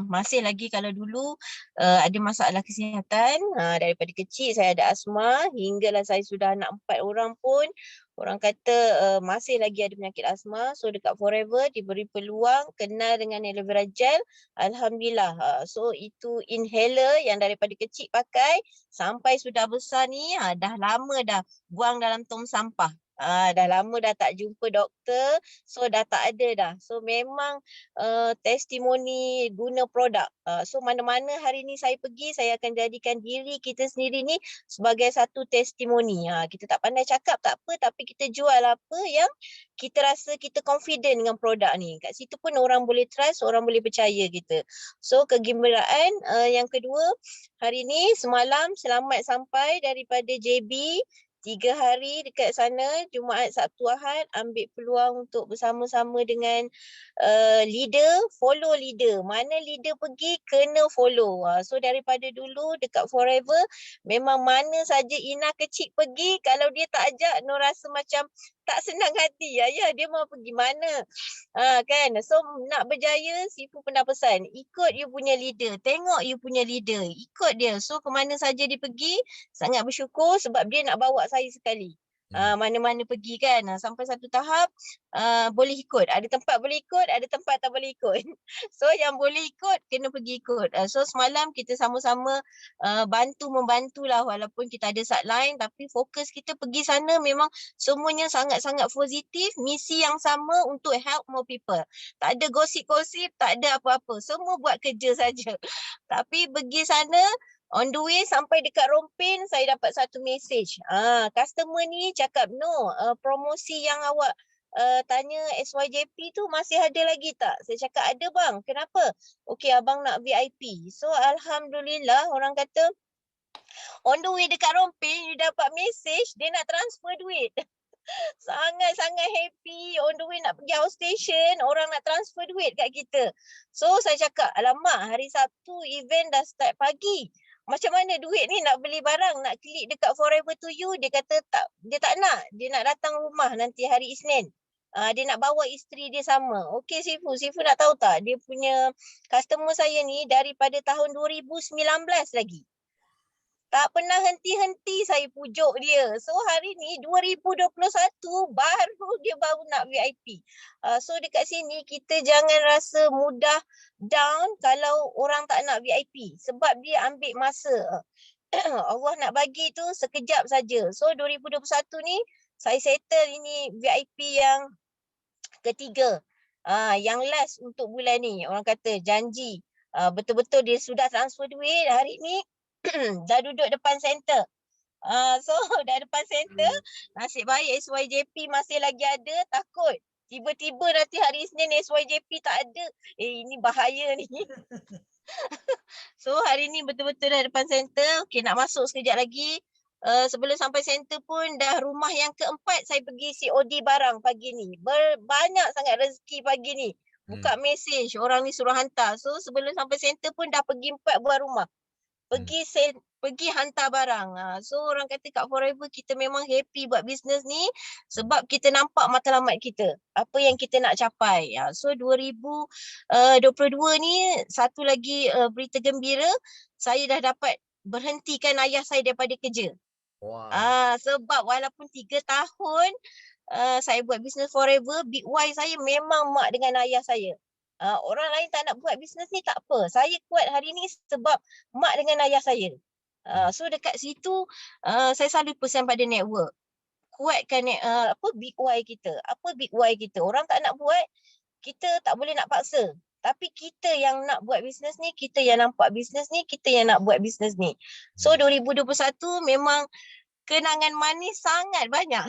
masih lagi kalau dulu ada masalah kesihatan, daripada kecil saya ada asma, hinggalah saya sudah anak 4 orang pun orang kata masih lagi ada penyakit asma. So dekat Forever diberi peluang kenal dengan aloe vera gel. Alhamdulillah. So itu inhaler yang daripada kecil pakai sampai sudah besar ni dah lama dah buang dalam tong sampah. Dah lama dah tak jumpa doktor, so dah tak ada dah. So memang testimoni guna produk. So mana-mana hari ni saya pergi, saya akan jadikan diri kita sendiri ni sebagai satu testimoni. Kita tak pandai cakap tak apa, tapi kita jual apa yang kita rasa kita confident dengan produk ni. Kat situ pun orang boleh trust, orang boleh percaya kita. So kegembiraan yang kedua, hari ni semalam selamat sampai daripada JB. 3 hari dekat sana, Jumaat, Sabtu, Ahad, ambil peluang untuk bersama-sama dengan leader, follow leader. Mana leader pergi, kena follow. So daripada dulu dekat Forever, memang mana saja Ina kecil pergi, kalau dia tak ajak, Nur rasa macam tak senang hati. Ayah dia mau pergi mana? Kan. So nak berjaya, Sifu pernah pesan, ikut you punya leader, tengok you punya leader, ikut dia. So ke mana saja dia pergi, sangat bersyukur sebab dia nak bawa saya sekali. Mana-mana pergi kan. Sampai satu tahap boleh ikut. Ada tempat boleh ikut, ada tempat tak boleh ikut. So yang boleh ikut kena pergi ikut. So semalam kita sama-sama bantu-membantulah walaupun kita ada sideline, tapi fokus kita pergi sana memang semuanya sangat-sangat positif, misi yang sama untuk help more people. Tak ada gosip-gosip, tak ada apa-apa. Semua buat kerja saja. Tapi pergi sana, on the way sampai dekat Rompin, saya dapat satu message. Customer ni cakap, no, promosi yang awak tanya SYJP tu masih ada lagi tak? Saya cakap, ada bang. Kenapa? Okey, abang nak VIP. So Alhamdulillah, orang kata, on the way dekat Rompin, you dapat message, dia nak transfer duit. Sangat-sangat happy, on the way nak pergi outstation, orang nak transfer duit kat kita. So saya cakap, alamak, hari Sabtu event dah start pagi. Macam mana duit ni nak beli barang, nak klik dekat Forever to You, dia kata tak, dia tak nak. Dia nak datang rumah nanti hari Isnin. Dia nak bawa isteri dia sama. Okey Sifu nak tahu tak, dia punya customer saya ni daripada tahun 2019 lagi. Tak pernah henti-henti saya pujuk dia. So hari ni 2021 dia baru nak VIP. So dekat sini kita jangan rasa mudah down kalau orang tak nak VIP. Sebab dia ambil masa. Allah nak bagi tu sekejap saja. So 2021 ni saya settle ini VIP yang ketiga. Yang last untuk bulan ni. Orang kata janji. Betul-betul dia sudah transfer duit hari ni. Dah duduk depan center. So dah depan center, nasib baik SYJP masih lagi ada, takut tiba-tiba nanti hari Isnin SYJP tak ada. Ini bahaya ni. So hari ni betul-betul dah depan center. Okey, nak masuk sekejap lagi. Sebelum sampai center pun dah rumah yang keempat saya pergi COD barang pagi ni. Banyak sangat rezeki pagi ni. Buka mesej, orang ni suruh hantar. So sebelum sampai center pun dah pergi 4 buah rumah. Pergi hantar barang. So orang kata kat Forever kita memang happy buat bisnes ni sebab kita nampak matlamat kita. Apa yang kita nak capai. So 2022 ni satu lagi berita gembira, saya dah dapat berhentikan ayah saya daripada kerja. Wow. Sebab walaupun 3 tahun saya buat bisnes Forever, big why saya memang mak dengan ayah saya. Orang lain tak nak buat bisnes ni tak apa. Saya kuat hari ni sebab mak dengan ayah saya. So dekat situ saya selalu pesan pada network. Kuatkan big why kita. Apa big why kita? Orang tak nak buat, kita tak boleh nak paksa. Tapi kita yang nak buat bisnes ni, kita yang nampak bisnes ni, kita yang nak buat bisnes ni. So 2021 memang kenangan manis sangat banyak.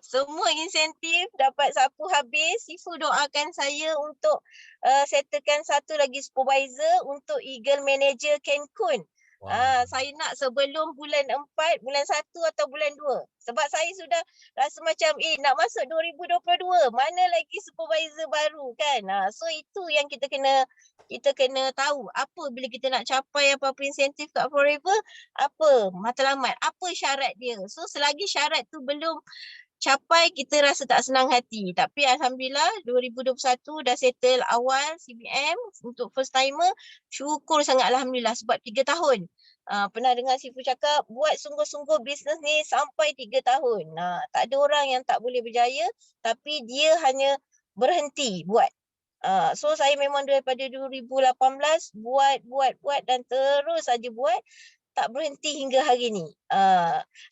Semua insentif dapat sapu habis. Sifu doakan saya untuk settlekan satu lagi supervisor untuk Eagle Manager Cancun. Saya nak sebelum bulan 4, bulan 1 atau bulan 2. Sebab saya sudah rasa macam nak masuk 2022. Mana lagi supervisor baru kan. So itu yang kita kena tahu. Apa bila kita nak capai apa-apa insentif kat Forever, apa matlamat, apa syarat dia. So selagi syarat tu belum capai, kita rasa tak senang hati. Tapi Alhamdulillah 2021 dah settle awal CBM untuk first timer. Syukur sangat Alhamdulillah sebab 3 tahun. Pernah dengar Sifu cakap buat sungguh-sungguh bisnes ni sampai 3 tahun. Tak ada orang yang tak boleh berjaya, tapi dia hanya berhenti buat. So saya memang daripada 2018 buat dan terus saja buat. Tak berhenti hingga hari ni.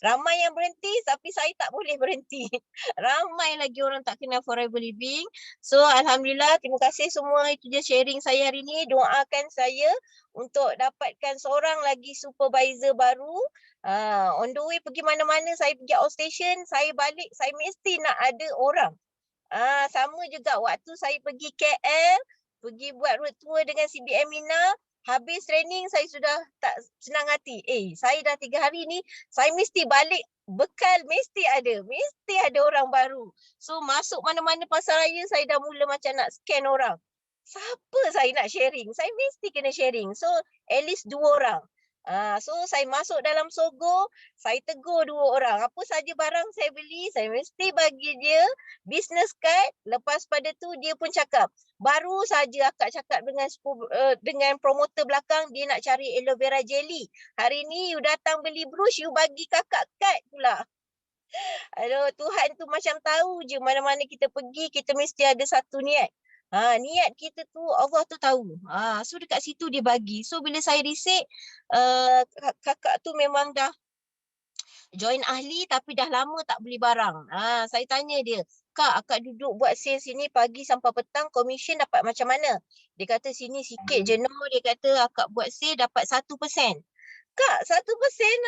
Ramai yang berhenti tapi saya tak boleh berhenti. Ramai lagi orang tak kenal Forever Living. So Alhamdulillah, terima kasih semua. Itu je sharing saya hari ni. Doakan saya untuk dapatkan seorang lagi supervisor baru. On the way pergi mana-mana, saya pergi outstation, saya balik, saya mesti nak ada orang. Sama juga waktu saya pergi KL, pergi buat road tour dengan CBM Mina. Habis training saya sudah tak senang hati. Saya dah 3 hari ni, saya mesti balik bekal, mesti ada orang baru. So masuk mana-mana pasar raya, saya dah mula macam nak scan orang. Siapa saya nak sharing? Saya mesti kena sharing. So at least 2 orang. So saya masuk dalam Sogo, saya tegur 2 orang. Apa saja barang saya beli, saya mesti bagi dia business card. Lepas pada tu dia pun cakap, baru saja akak cakap dengan promoter belakang dia nak cari aloe vera jelly. Hari ni you datang beli brush, you bagi kakak kad pula. Aduh, Tuhan tu macam tahu je mana-mana kita pergi, kita mesti ada satu niat. Niat kita tu Allah tu tahu. So dekat situ dia bagi. So bila saya risik, kakak tu memang dah join ahli tapi dah lama tak beli barang. Saya tanya dia, Kak, akak duduk buat sales sini pagi sampai petang, commission dapat macam mana? Dia kata sini sikit je no. Dia kata akak buat sale dapat 1%. Kak, 1%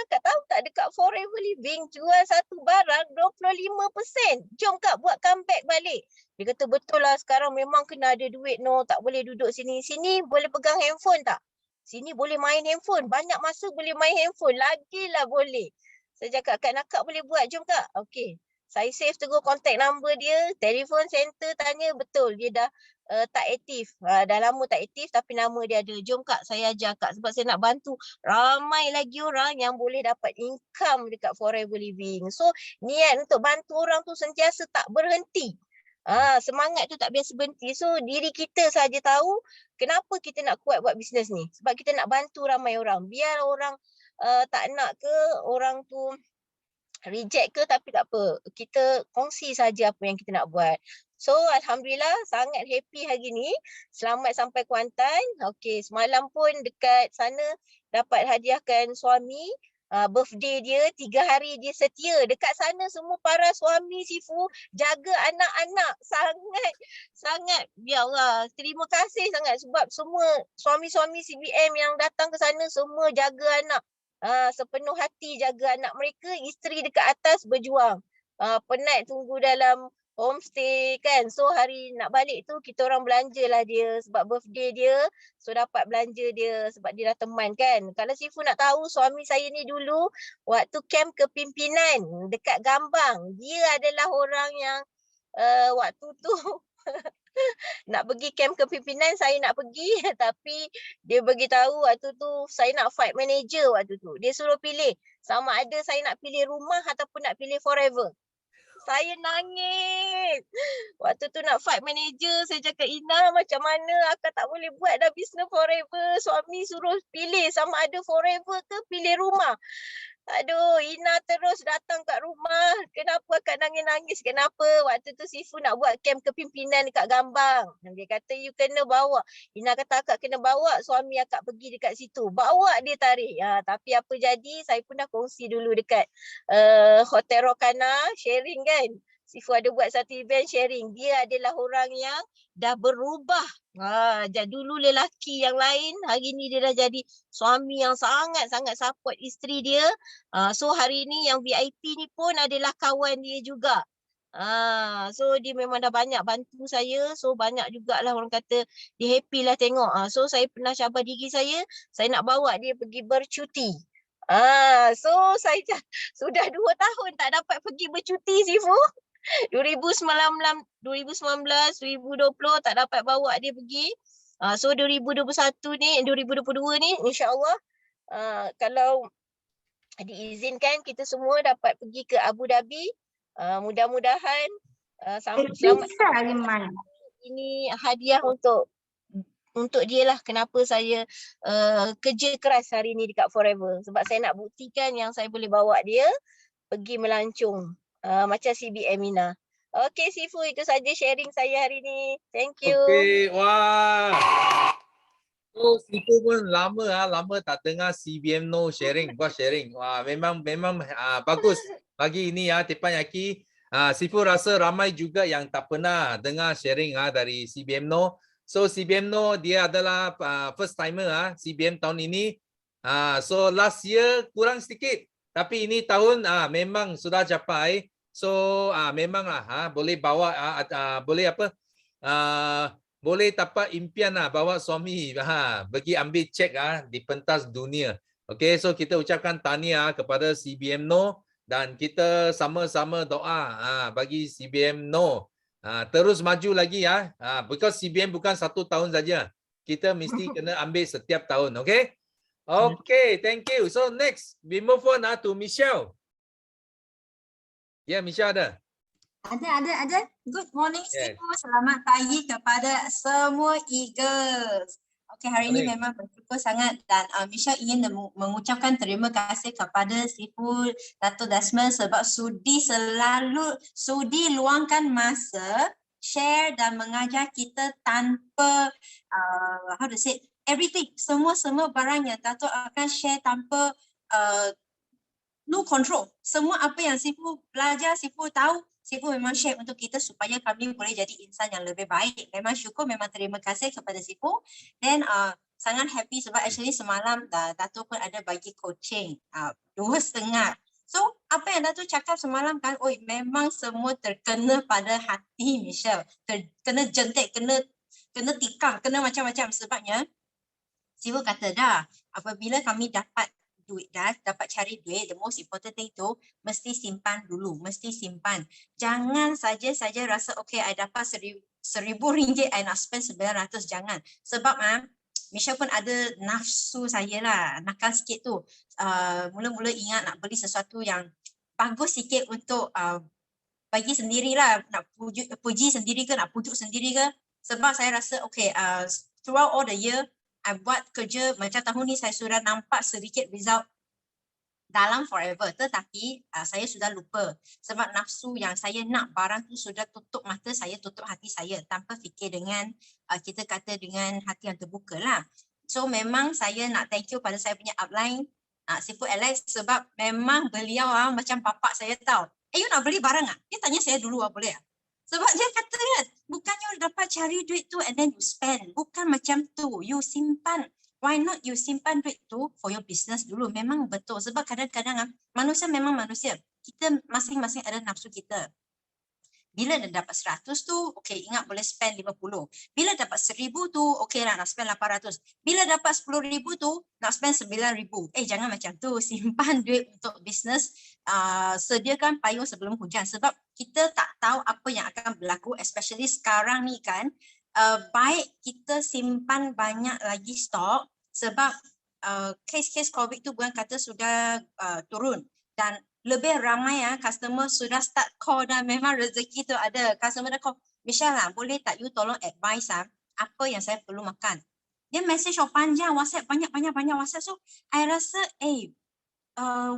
akak tahu tak dekat Forever Living jual satu barang 25%. Jom Kak buat comeback balik. Dia kata betul lah sekarang memang kena ada duit no. Tak boleh duduk sini. Sini boleh pegang handphone tak? Sini boleh main handphone. Banyak masa boleh main handphone. Lagilah boleh. Saya cakap Kak Nakak boleh buat. Jom Kak. Okey. Saya save terus contact number dia. Telefon center tanya betul. Dia dah tak aktif. Dah lama tak aktif tapi nama dia ada. Jom Kak saya ajar Kak sebab saya nak bantu ramai lagi orang yang boleh dapat income dekat Forever Living. So niat untuk bantu orang tu sentiasa tak berhenti. Semangat tu tak biasa berhenti. So diri kita saja tahu kenapa kita nak kuat buat bisnes ni. Sebab kita nak bantu ramai orang. Biar orang tak nak ke, orang tu reject ke tapi tak apa. Kita kongsi saja apa yang kita nak buat. So Alhamdulillah sangat happy hari ni. Selamat sampai Kuantan. Okey, semalam pun dekat sana dapat hadiahkan suami. Birthday dia 3 hari dia setia. Dekat sana semua para suami Sifu jaga anak-anak. Sangat ya Allah. Terima kasih sangat sebab semua suami-suami CBM yang datang ke sana semua jaga anak. Sepenuh hati jaga anak mereka. Isteri dekat atas berjuang. Penat tunggu dalam homestay kan. So hari nak balik tu kita orang belanjalah dia sebab birthday dia. So dapat belanja dia sebab dia dah teman kan. Kalau Sifu nak tahu suami saya ni dulu waktu camp kepimpinan dekat Gambang. Dia adalah orang yang waktu tu nak pergi camp kepimpinan saya nak pergi tapi dia bagi tahu waktu tu saya nak fight manager waktu tu. Dia suruh pilih sama ada saya nak pilih rumah ataupun nak pilih Forever. Saya nangis. Waktu tu nak fight manager, saya cakap Ina macam mana akak tak boleh buat dah bisnes Forever. Suami suruh pilih sama ada Forever ke pilih rumah. Aduh, Ina terus datang kat rumah. Kenapa akak nangis-nangis? Kenapa? Waktu tu Sifu nak buat camp kepimpinan dekat Gambang. Dia kata you kena bawa. Ina kata akak kena bawa suami akak pergi dekat situ. Bawa dia tarik. Tapi apa jadi, saya pun dah kongsi dulu dekat Hotel Rokana, sharing kan. Sifu ada buat satu event sharing. Dia adalah orang yang dah berubah. Dulu lelaki yang lain, hari ni dia dah jadi suami yang sangat-sangat support isteri dia. So hari ni yang VIP ni pun adalah kawan dia juga. So dia memang dah banyak bantu saya. So banyak jugalah orang kata dia happy lah tengok. So saya pernah cabar diri saya nak bawa dia pergi bercuti. So saya sudah 2 tahun tak dapat pergi bercuti Sifu. 2019, 2020 tak dapat bawa dia pergi. So 2021 ni, 2022 ni insya-Allah kalau diizinkan kita semua dapat pergi ke Abu Dhabi. Mudah-mudahan selamat ini hadiah untuk dia lah kenapa saya kerja keras hari ni dekat Forever. Sebab saya nak buktikan yang saya boleh bawa dia pergi melancong. Macam CBM Ina. Okey Sifu, itu saja sharing saya hari ni. Thank you. Okey, wah. So Sifu pun lama tak dengar CBM No sharing, buat sharing. Wah, memang bagus. Bagi ini Tepan Yaki. Sifu rasa ramai juga yang tak pernah dengar sharing dari CBM No. So CBM No dia adalah first timer CBM tahun ini. So last year kurang sedikit. Tapi ini tahun memang sudah capai. So memanglah boleh bawa boleh apa boleh dapat impian bawa suami pergi ambil cek di pentas dunia. Okey, so kita ucapkan tahniah kepada CBM No dan kita sama-sama doa bagi CBM No terus maju lagi because CBM bukan 1 tahun saja. Kita mesti kena ambil setiap tahun, okey? Okay, thank you. So next, we move on to Michelle. Ya, Michelle ada. Ada. Good morning, Yes. Sifu. Selamat pagi kepada semua Eagles. Okey, hari ini Morning. memang bersyukur sangat dan Michelle ingin mengucapkan terima kasih kepada Sifu Dato' Desmond sebab sudi luangkan masa share dan mengajar kita tanpa how to say everything, semua barang yang Dato' akan share tanpa no control. Semua apa yang Sifu belajar, Sifu tahu, Sifu memang share untuk kita supaya kami boleh jadi insan yang lebih baik. Memang syukur, memang terima kasih kepada Sifu. Dan sangat happy sebab actually semalam Dato' pun ada bagi coaching 2.5. So apa yang Dato' cakap semalam kan, memang semua terkena pada hati Michelle. Kena jentik, kena tikam, kena macam-macam. Sebabnya Sifu kata apabila kami dapat duit dapat cari duit, the most important thing tu mesti simpan dulu, mesti simpan. Jangan saja rasa I dapat RM1,000 I nak spend 900, jangan. Sebab Michelle pun ada nafsu saya lah, nakal sikit tu. Mula-mula ingat nak beli sesuatu yang bagus sikit untuk bagi sendirilah, nak puji sendiri ke, nak pujuk sendiri ke. Sebab saya rasa throughout all the year I buat kerja macam tahun ni saya sudah nampak sedikit result dalam forever, tetapi saya sudah lupa sebab nafsu yang saya nak barang tu sudah tutup mata saya, tutup hati saya tanpa fikir dengan kita kata dengan hati yang terbuka lah. So memang saya nak thank you pada saya punya upline Sifu Alex sebab memang beliau macam bapak saya tahu. You nak beli barang Dia tanya saya dulu boleh Sebab dia kata bukannya dapat cari duit tu and then you spend. Bukan macam tu. You simpan. Why not you simpan duit tu for your business dulu. Memang betul. Sebab kadang-kadang manusia memang manusia. Kita masing-masing ada nafsu kita. Bila dah dapat 100 tu, ingat boleh spend 50. Bila dapat 1,000 tu, lah nak spend 800. Bila dapat 10,000 tu, nak spend 9,000. Jangan macam tu. Simpan duit untuk bisnes. Sediakan payung sebelum hujan. Sebab kita tak tahu apa yang akan berlaku, especially sekarang ni kan. Baik kita simpan banyak lagi stok sebab kes-kes COVID tu bukan kata sudah turun. Dan lebih ramai customer sudah start call dan memang rezeki tu ada. Customer dah call, Michelle boleh tak you tolong advice apa yang saya perlu makan. Dia message panjang, WhatsApp banyak WhatsApp. So I rasa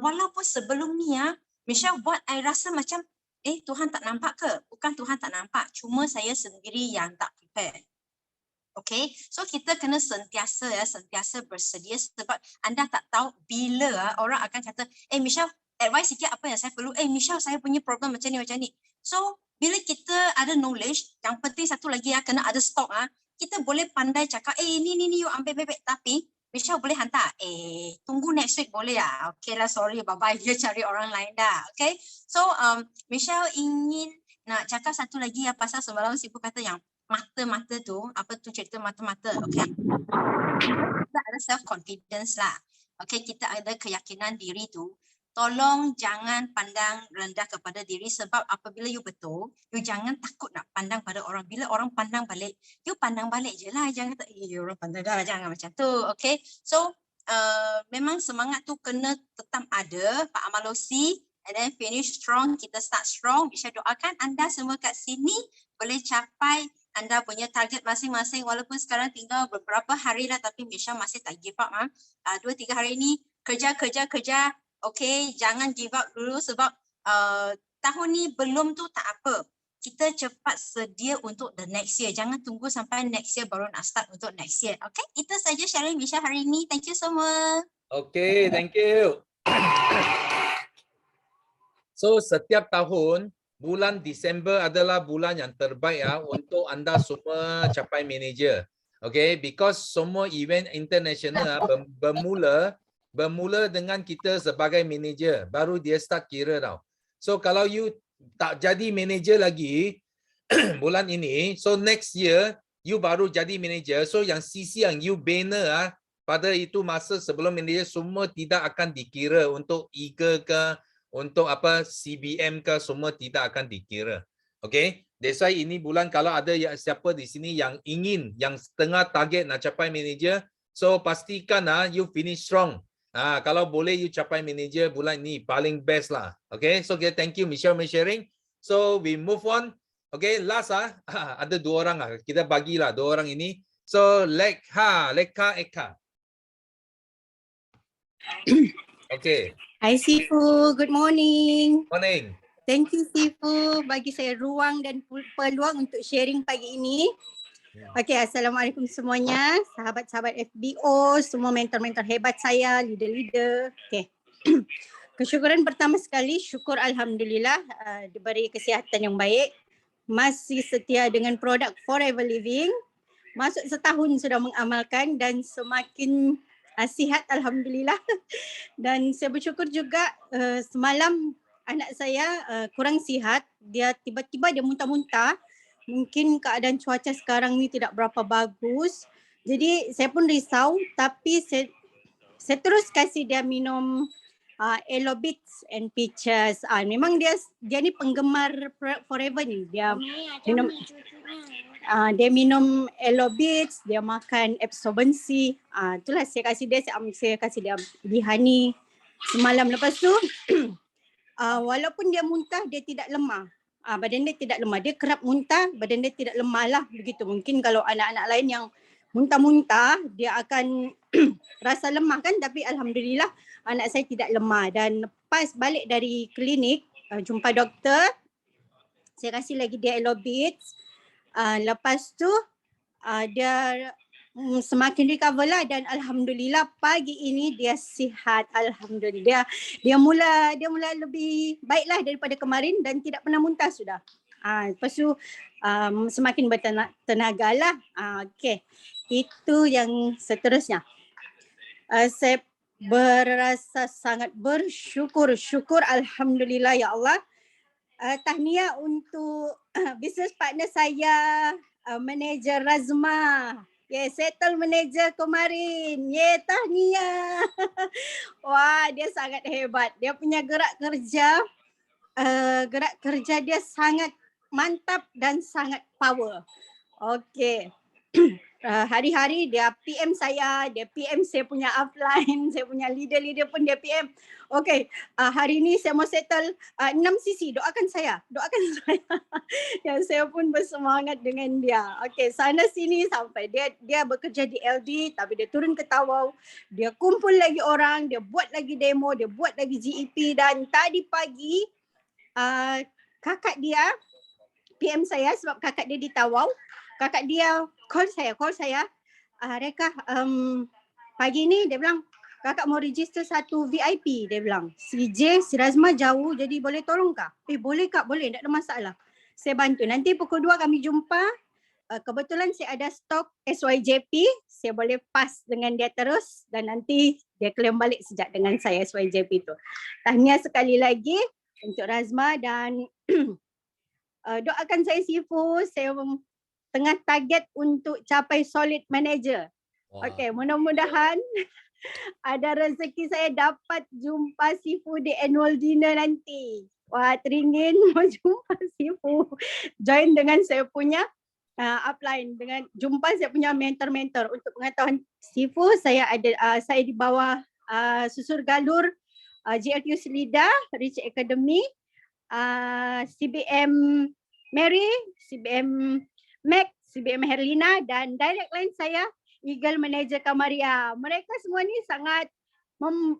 walaupun sebelum ni Michelle buat I rasa macam Tuhan tak nampak ke? Bukan Tuhan tak nampak, cuma saya sendiri yang tak prepare. So kita kena sentiasa bersedia sebab anda tak tahu bila orang akan kata, Michelle, advice sikit apa yang saya perlu. Michelle, saya punya problem macam ni. So bila kita ada knowledge, yang penting satu lagi kena ada stok kita boleh pandai cakap, ni you ambil bebek. Tapi Michelle boleh hantar. Tunggu next week boleh lah, sorry, bye-bye. Dia cari orang lain dah. So Michelle ingin nak cakap satu lagi pasal semalam Sifu kata yang mata-mata tu, apa tu cerita mata-mata, kita ada self-confidence lah. Kita ada keyakinan diri tu. Tolong jangan pandang rendah kepada diri sebab apabila you betul, you jangan takut nak pandang pada orang. Bila orang pandang balik, you pandang balik je lah. Jangan kata, orang pandang dah, jangan macam tu. So, memang semangat tu kena tetap ada. Pak Amalosi, and then finish strong, kita start strong. Bisa doakan anda semua kat sini boleh capai anda punya target masing-masing. Walaupun sekarang tinggal beberapa hari dah, tapi Misha masih tak give up. 2-3 hari ni kerja. Jangan give up dulu sebab tahun ni belum tu tak apa. Kita cepat sedia untuk the next year. Jangan tunggu sampai next year baru nak start untuk next year. Itu saja sharing Misha hari ni. Thank you semua. Thank you. So setiap tahun bulan Disember adalah bulan yang terbaik untuk anda semua capai manager. Because semua event international bermula dengan kita sebagai manager, baru dia start kira tau. So kalau you tak jadi manager lagi bulan ini, so next year you baru jadi manager. So yang sisi yang you bina pada itu masa sebelum manager semua tidak akan dikira untuk EAGLE ke, untuk CBM ke, semua tidak akan dikira. That's why ini bulan kalau ada siapa di sini yang ingin, yang setengah target nak capai manager, So pastikan you finish strong. Kalau boleh you capai manager bulan ni paling best lah. Okay, so thank you Michelle for sharing. So we move on. Okay, last ada 2 orang kita bagilah 2 orang ini. So Lekha, Eka. Okay. Hai Sifu, good morning. Morning. Thank you Sifu bagi saya ruang dan peluang untuk sharing pagi ini. Okey, Assalamualaikum semuanya, sahabat-sahabat FBO, semua mentor-mentor hebat saya, leader-leader. Okey. Kesyukuran pertama sekali, syukur Alhamdulillah diberi kesihatan yang baik. Masih setia dengan produk Forever Living. Masuk setahun sudah mengamalkan dan semakin sihat Alhamdulillah. Dan saya bersyukur juga semalam anak saya kurang sihat. Dia tiba-tiba dia muntah-muntah. Mungkin keadaan cuaca sekarang ni tidak berapa bagus. Jadi saya pun risau tapi saya terus kasih dia minum Elobits and Peaches. Memang dia ni penggemar Forever ni. Dia minum dia minum Elobits, dia makan absorbency. Itulah saya kasih dia, saya kasih dia Bihani semalam. Lepas tu walaupun dia muntah dia tidak lemah. Badan dia tidak lemah. Dia kerap muntah, badan dia tidak lemah lah begitu. Mungkin kalau anak-anak lain yang muntah-muntah dia akan rasa lemah kan, tapi Alhamdulillah anak saya tidak lemah. Dan lepas balik dari klinik jumpa doktor, saya kasih lagi dia Elobits. Lepas tu dia semakin recover lah dan Alhamdulillah pagi ini dia sihat. Alhamdulillah dia mula lebih baiklah daripada kemarin dan tidak pernah muntah sudah. Lepas tu semakin bertenaga lah. Okay. Itu yang seterusnya. Saya berasa sangat bersyukur Alhamdulillah ya Allah. Tahniah untuk business partner saya, manager Razma. Settle manager kemarin. Tahniah. Wah, dia sangat hebat. Dia punya gerak kerja dia sangat mantap dan sangat power. Okey. Hari-hari dia PM saya, dia PM saya punya upline, saya punya leader pun dia PM. Okey, hari ni saya mau settle 6 sisi. Doakan saya. Dan saya pun bersemangat dengan dia. Okey, sana sini sampai dia bekerja di LD tapi dia turun ke Tawau. Dia kumpul lagi orang, dia buat lagi demo, dia buat lagi GEP dan tadi pagi kakak dia PM saya sebab kakak dia di Tawau. Kakak dia call saya. Reka, pagi ni dia bilang, kakak mau register satu VIP. Dia bilang, si Razma jauh jadi boleh tolong kah? Boleh kak, boleh, tak ada masalah. Saya bantu. Nanti pukul 2 kami jumpa. Kebetulan saya ada stok SYJP. Saya boleh pass dengan dia terus dan nanti dia claim balik sejak dengan saya SYJP tu. Tahniah sekali lagi untuk Razma dan doakan saya Sifu. Saya tengah target untuk capai solid manager. Okey, mudah-mudahan ada rezeki saya dapat jumpa Sifu di annual dinner nanti. Wah, teringin mau jumpa Sifu. Join dengan saya punya upline, dengan jumpa saya punya mentor-mentor. Untuk pengetahuan Sifu, saya saya di bawah susur galur GLTU Selida, Rich Academy, CBM Mary, CBM Mac, CBM Herlina dan direct line saya Eagle Manager Kamaria. Mereka semua ni sangat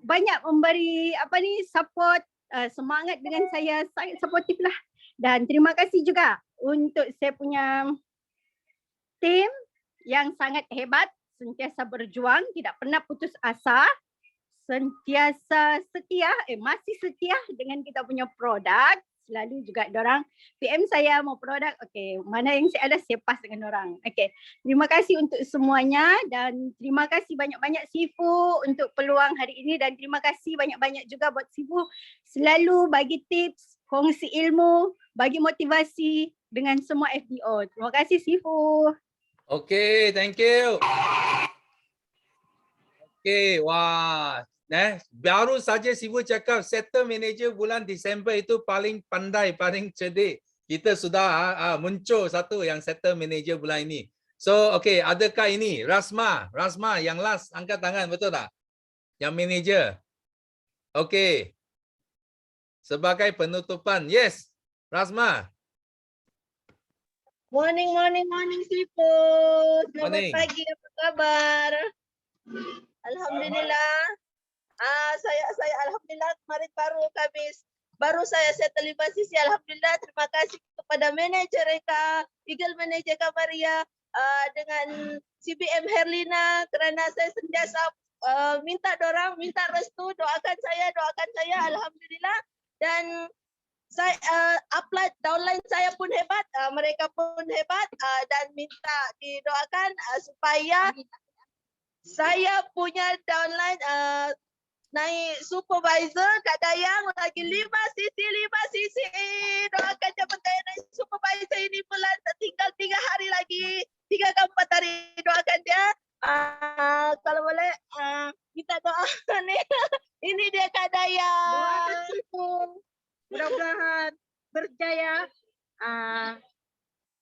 banyak memberi support, semangat dengan saya, sangat supportif lah. Dan terima kasih juga untuk saya punya tim yang sangat hebat, sentiasa berjuang, tidak pernah putus asa, sentiasa setia, masih setia dengan kita punya produk. Selalu juga diorang PM saya mau produk, okey, mana yang saya ada saya pass dengan orang. Okey, terima kasih untuk semuanya dan terima kasih banyak-banyak Sifu untuk peluang hari ini dan terima kasih banyak-banyak juga buat Sifu selalu bagi tips, kongsi ilmu, bagi motivasi dengan semua FBO. Terima kasih Sifu. Okay, thank you. Okay, wah. Baru saja Sifu cakap settle manager bulan Disember itu paling pandai, paling cerdik. Kita sudah muncul satu yang settle manager bulan ini. So, okay, adakah ini Rasma yang last angkat tangan, betul tak? Yang manager. Okay. Sebagai penutupan, yes, Rasma. Morning Sipu. Selamat Morning. pagi, apa kabar? Alhamdulillah. Saya alhamdulillah kemarin baru saya settle 5 sisi. Alhamdulillah, terima kasih kepada manajer Eka, Eagle Manager Kamaria, dengan CBM Herlina, kerana saya sentiasa minta restu, doakan saya, alhamdulillah. Dan saya upload downline saya pun hebat, mereka pun hebat, dan minta didoakan supaya saya punya downline naik supervisor. Kak Dayang lagi 5 sisi. Doakan cepat saya naik supervisor ini bulan, tinggal 3 hari lagi, 3 ke 4 hari. Doakan dia. Kalau boleh kita doakan nih. Ini dia Kak Dayang. Doakan Sipu. Mudah-mudahan berjaya,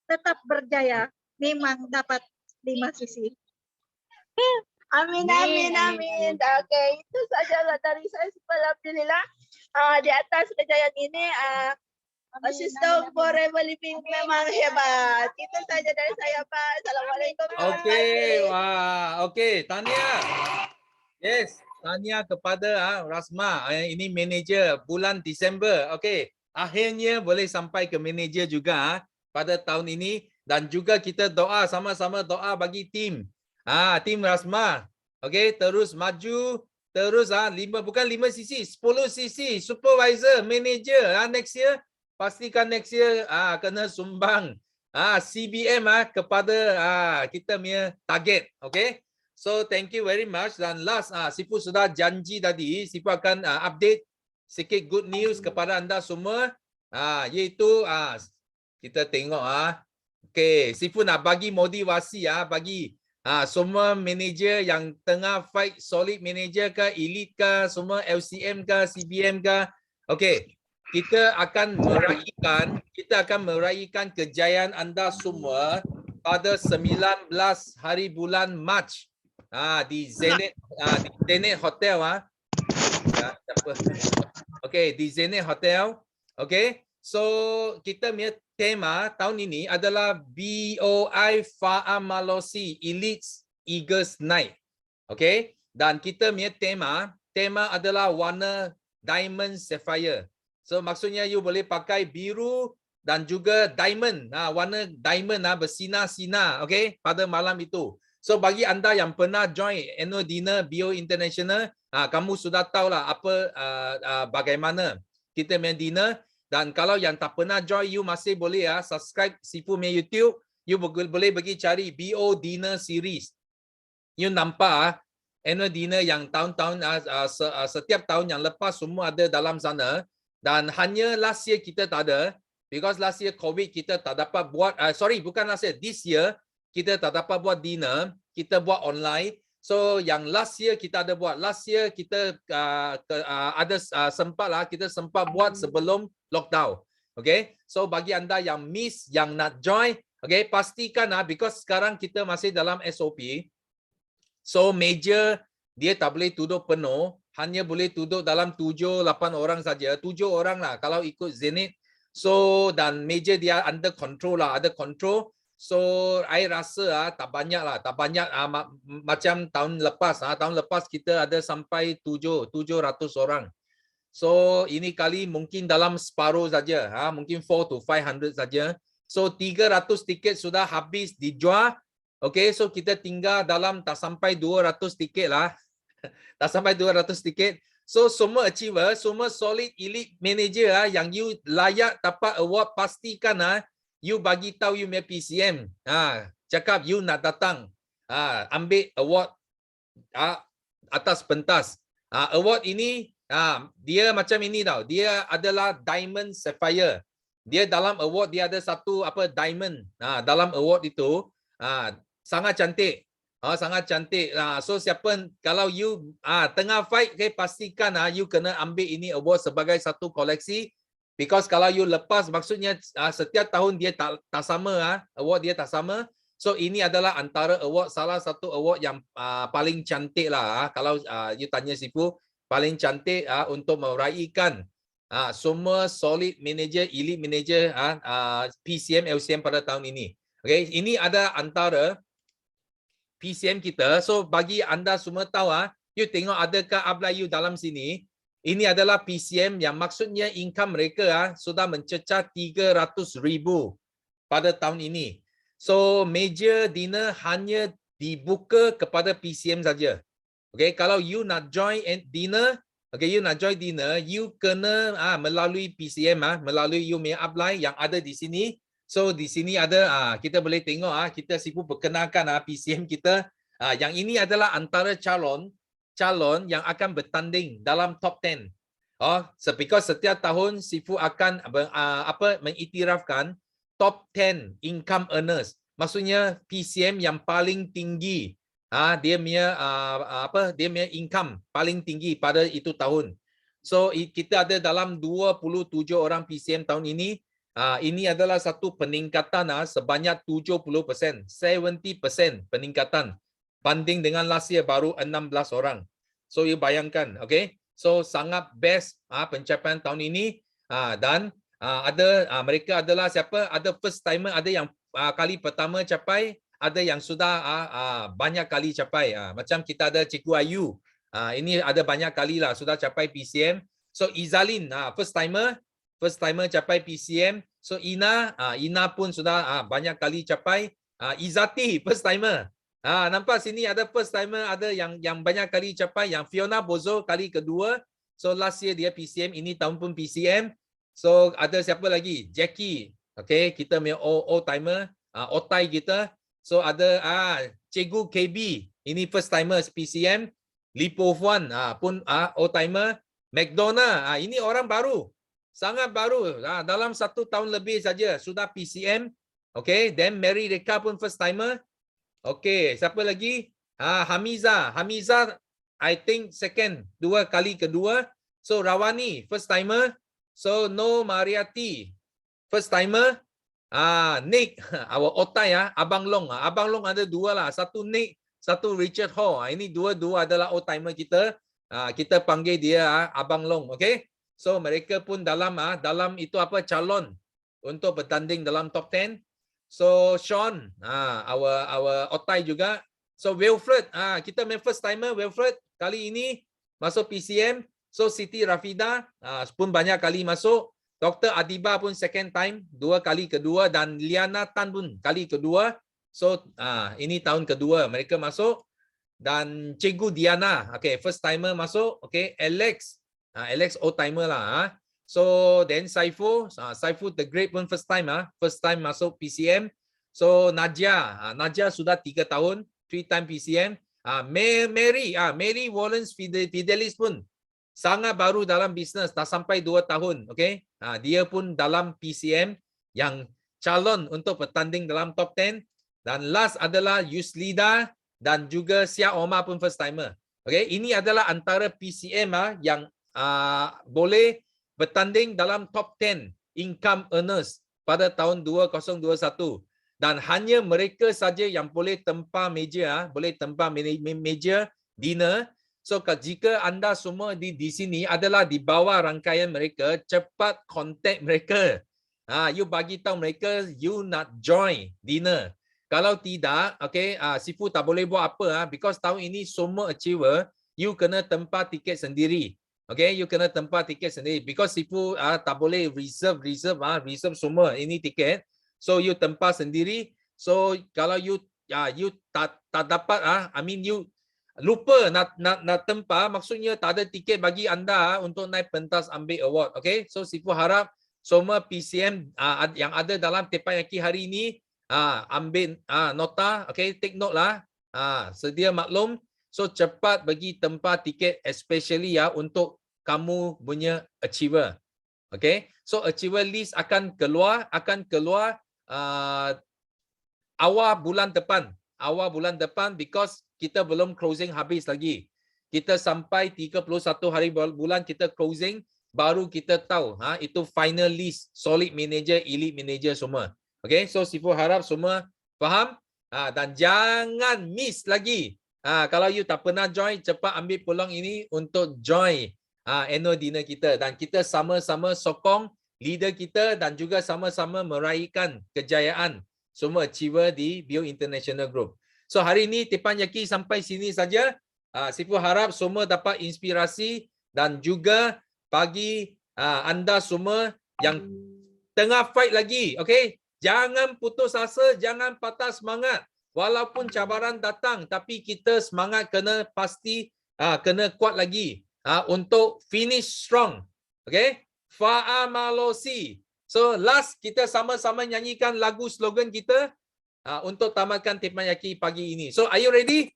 tetap berjaya. Memang dapat 5 sisi. Amin. Oke, itu saja dari saya. Alhamdulillah, di atas kejayaan ini, sistem Forever Living memang hebat. Itu saja dari saya, Pak. Assalamualaikum. Okay, wah, okay, tahniah. Yes, tahniah kepada Rasma. Ini manager bulan Disember. Okay, akhirnya boleh sampai ke manager juga pada tahun ini. Dan juga kita doa, sama-sama doa bagi tim. Tim Rasma. Okay, terus maju. Terus bukan 5 sisi, 10 sisi. Supervisor, manager. Next year, pastikan next year kena sumbang CBM kepada kita punya target. Okay. So thank you very much. Dan last, Sipu sudah janji tadi, Sipu akan update sikit good news kepada anda semua. Iaitu kita tengok okay, Sipu nak bagi motivasi bagi semua manager yang tengah fight solid manager ke, elite ke, semua LCM ke, CBM ke. Okay, kita akan meraihkan kejayaan anda semua pada 19 hari bulan Mac di Zenith Hotel. Okay, di Zenith Hotel. Okay, so kita punya tema tahun ini adalah BOI Faamalosi Elite Eagles Night. Okay, dan kita punya tema adalah warna Diamond Sapphire. So maksudnya you boleh pakai biru dan juga diamond, warna diamond bersinar-sinar, okay, pada malam itu. So bagi anda yang pernah join annual dinner BOI International, kamu sudah tahulah apa bagaimana kita punya dinner. Dan kalau yang tak pernah join, you masih boleh subscribe Sipu punya YouTube. You boleh pergi cari BO Dinner Series. You nampak annual dinner yang tahun-tahun setiap tahun yang lepas semua ada dalam sana. Dan hanya last year kita tak ada. Because last year COVID kita tak dapat buat, bukan last year, this year kita tak dapat buat dinner. Kita buat online. So yang last year kita ada buat. Last year kita ada kita sempat buat sebelum lockdown. Okay. So bagi anda yang miss, yang nak join, okay, pastikan because sekarang kita masih dalam SOP. So meja dia tak boleh duduk penuh. Hanya boleh duduk dalam 7-8 orang saja. 7 orang lah kalau ikut Zenith. So dan meja dia under control lah. Ada control. So, saya rasa tak banyak macam tahun lepas. Tahun lepas kita ada sampai 700 orang. So, ini kali mungkin dalam separuh saja. Mungkin 400 to 500 saja. So, 300 tiket sudah habis dijual. Okay, so kita tinggal dalam tak sampai 200 tiket lah. Tak sampai 200 tiket. So, semua achiever, semua solid elite manager yang you layak dapat award, pastikan you bagi tahu you punya PCM. Cakap you nak datang. Ambil award atas pentas. Award ini dia macam ini tau. Dia adalah Diamond Sapphire. Dia dalam award dia ada satu diamond. Dalam award itu sangat cantik. Sangat cantik. So siapa kalau you tengah fight, okay, pastikan you kena ambil ini award sebagai satu koleksi. Because kalau you lepas, maksudnya setiap tahun dia tak sama, award dia tak sama. So ini adalah antara award, salah satu award yang paling cantik lah. Kalau you tanya Sifu, paling cantik untuk meraihkan semua solid manager, elite manager PCM, LCM pada tahun ini. Okay, ini ada antara PCM kita. So bagi anda semua tahu you tengok adakah upline you dalam sini. Ini adalah PCM yang maksudnya income mereka sudah mencecah 300,000 pada tahun ini. So major dinner hanya dibuka kepada PCM saja. Okay, kalau you nak join dinner, okay, you nak join dinner, you kena melalui PCM melalui you punya upline yang ada di sini. So di sini ada kita boleh tengok kita Sifu perkenalkan PCM kita. Yang ini adalah antara calon yang akan bertanding dalam top 10. Because setiap tahun Sifu akan mengiktirafkan top 10 income earners. Maksudnya PCM yang paling tinggi. Dia punya income paling tinggi pada itu tahun. So kita ada dalam 27 orang PCM tahun ini. Ini adalah satu peningkatan sebanyak 70%, 70% peningkatan banding dengan last year baru 16 orang. So you bayangkan, okay? So sangat best pencapaian tahun ini dan mereka adalah siapa? Ada first timer, ada yang kali pertama capai, ada yang sudah banyak kali capai. Macam kita ada Cikgu Ayu. Ini ada banyak kali lah sudah capai PCM. So Izalin first timer capai PCM. So Ina pun sudah banyak kali capai. Izati first timer. Nampak sini ada first timer, ada yang banyak kali capai, yang Fiona Bozo kali kedua. So last year dia PCM, ini tahun pun PCM. So ada siapa lagi? Jackie. Okay, kita punya old timer, otai kita. So ada Cikgu KB, ini first timer PCM. Lipo Fuan pun old timer. McDonald, ini orang baru. Sangat baru. Dalam 1 tahun lebih saja sudah PCM. Okay, then Mary Reka pun first timer. Okay, siapa lagi? Hamiza. Hamiza, I think second, 2 kali kedua. So Rawani, first timer. So No Mariati, first timer. Nick, our otai Abang Long. Abang Long ada 2 lah. Satu Nick, satu Richard Hall. Ini dua adalah old timer kita. Kita panggil dia Abang Long. Okay. So mereka pun dalam itu calon untuk bertanding dalam top 10. So Sean, our otai juga. So Wilfred, kita main first timer Wilfred kali ini masuk PCM. So Siti Rafida pun banyak kali masuk. Dr. Adiba pun second time, 2 kali kedua, dan Liana Tan pun kali kedua. So ini tahun kedua mereka masuk. Dan Cikgu Diana, okay, first timer masuk. Okay, Alex old timer lah. So then Saiful the Great pun first time masuk PCM. So Nadia sudah 3 tahun, 3 time PCM. Mary Wallace Fidelis pun sangat baru dalam bisnes, tak sampai 2 tahun. Okay, dia pun dalam PCM yang calon untuk bertanding dalam top 10. Dan last adalah Yuslida dan juga Sia Omar pun first timer. Okay, ini adalah antara PCM yang boleh bertanding dalam top 10 income earners pada tahun 2021, dan hanya mereka saja yang boleh tempah meja, meja dinner. So jika anda semua di sini adalah di bawah rangkaian mereka, cepat contact mereka. You bagi tahu mereka you nak join dinner. Kalau tidak, okay, Sifu tak boleh buat apa because tahun ini semua achiever you kena tempah tiket sendiri. Okay, you kena tempah tiket sendiri because Sifu tak boleh reserve semua ini tiket. So you tempah sendiri. So kalau you tak dapat you lupa nak tempah, maksudnya tak ada tiket bagi anda untuk naik pentas ambil award. Okay, so Sifu harap semua PCM yang ada dalam Teppanyaki hari ini ambil nota. Okay, take note lah. Sedia maklum. So cepat bagi tempah tiket especially untuk kamu punya achiever. Okay, so achiever list akan keluar awal bulan depan because kita belum closing habis lagi. Kita sampai 31 hari bulan kita closing, baru kita tahu itu final list solid manager, elite manager semua. Okay, so Sifu harap semua faham. Dan jangan miss lagi. Kalau you tak pernah join, cepat ambil peluang ini untuk join annual dinner kita. Dan kita sama-sama sokong leader kita dan juga sama-sama meraihkan kejayaan semua achiever di Bio International Group. So hari ini Teppanyaki sampai sini saja. Sifu harap semua dapat inspirasi dan juga bagi anda semua yang tengah fight lagi, okay? Jangan putus asa, jangan patah semangat. Walaupun cabaran datang, tapi kita semangat kena pasti kena kuat lagi untuk finish strong. Okay? Fa'amalosi. So last kita sama-sama nyanyikan lagu slogan kita untuk tamatkan Teppanyaki pagi ini. So are you ready?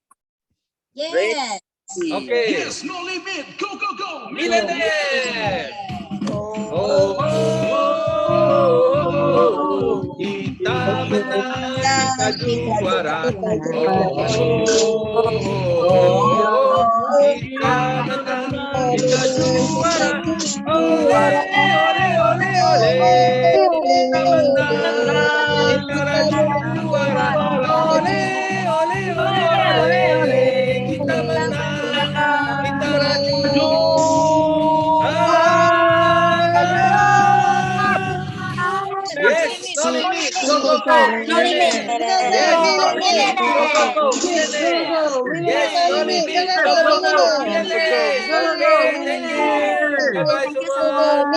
Yes. Okay. Yes, no limit. Go, go, go. Millionaire. Kita menang, kita juara. Kita menang, kita juara. Ole, ole, ole, ole. Kita menang, kita juara. Ole, ole, ole, ole. Kita menang, kita juara. Yes, no limit. Go, go, go. No limit. Yes, no limit. Go, go, go. Yes, no limit. Go, go, go. Okay, thank you. Bye-bye semua.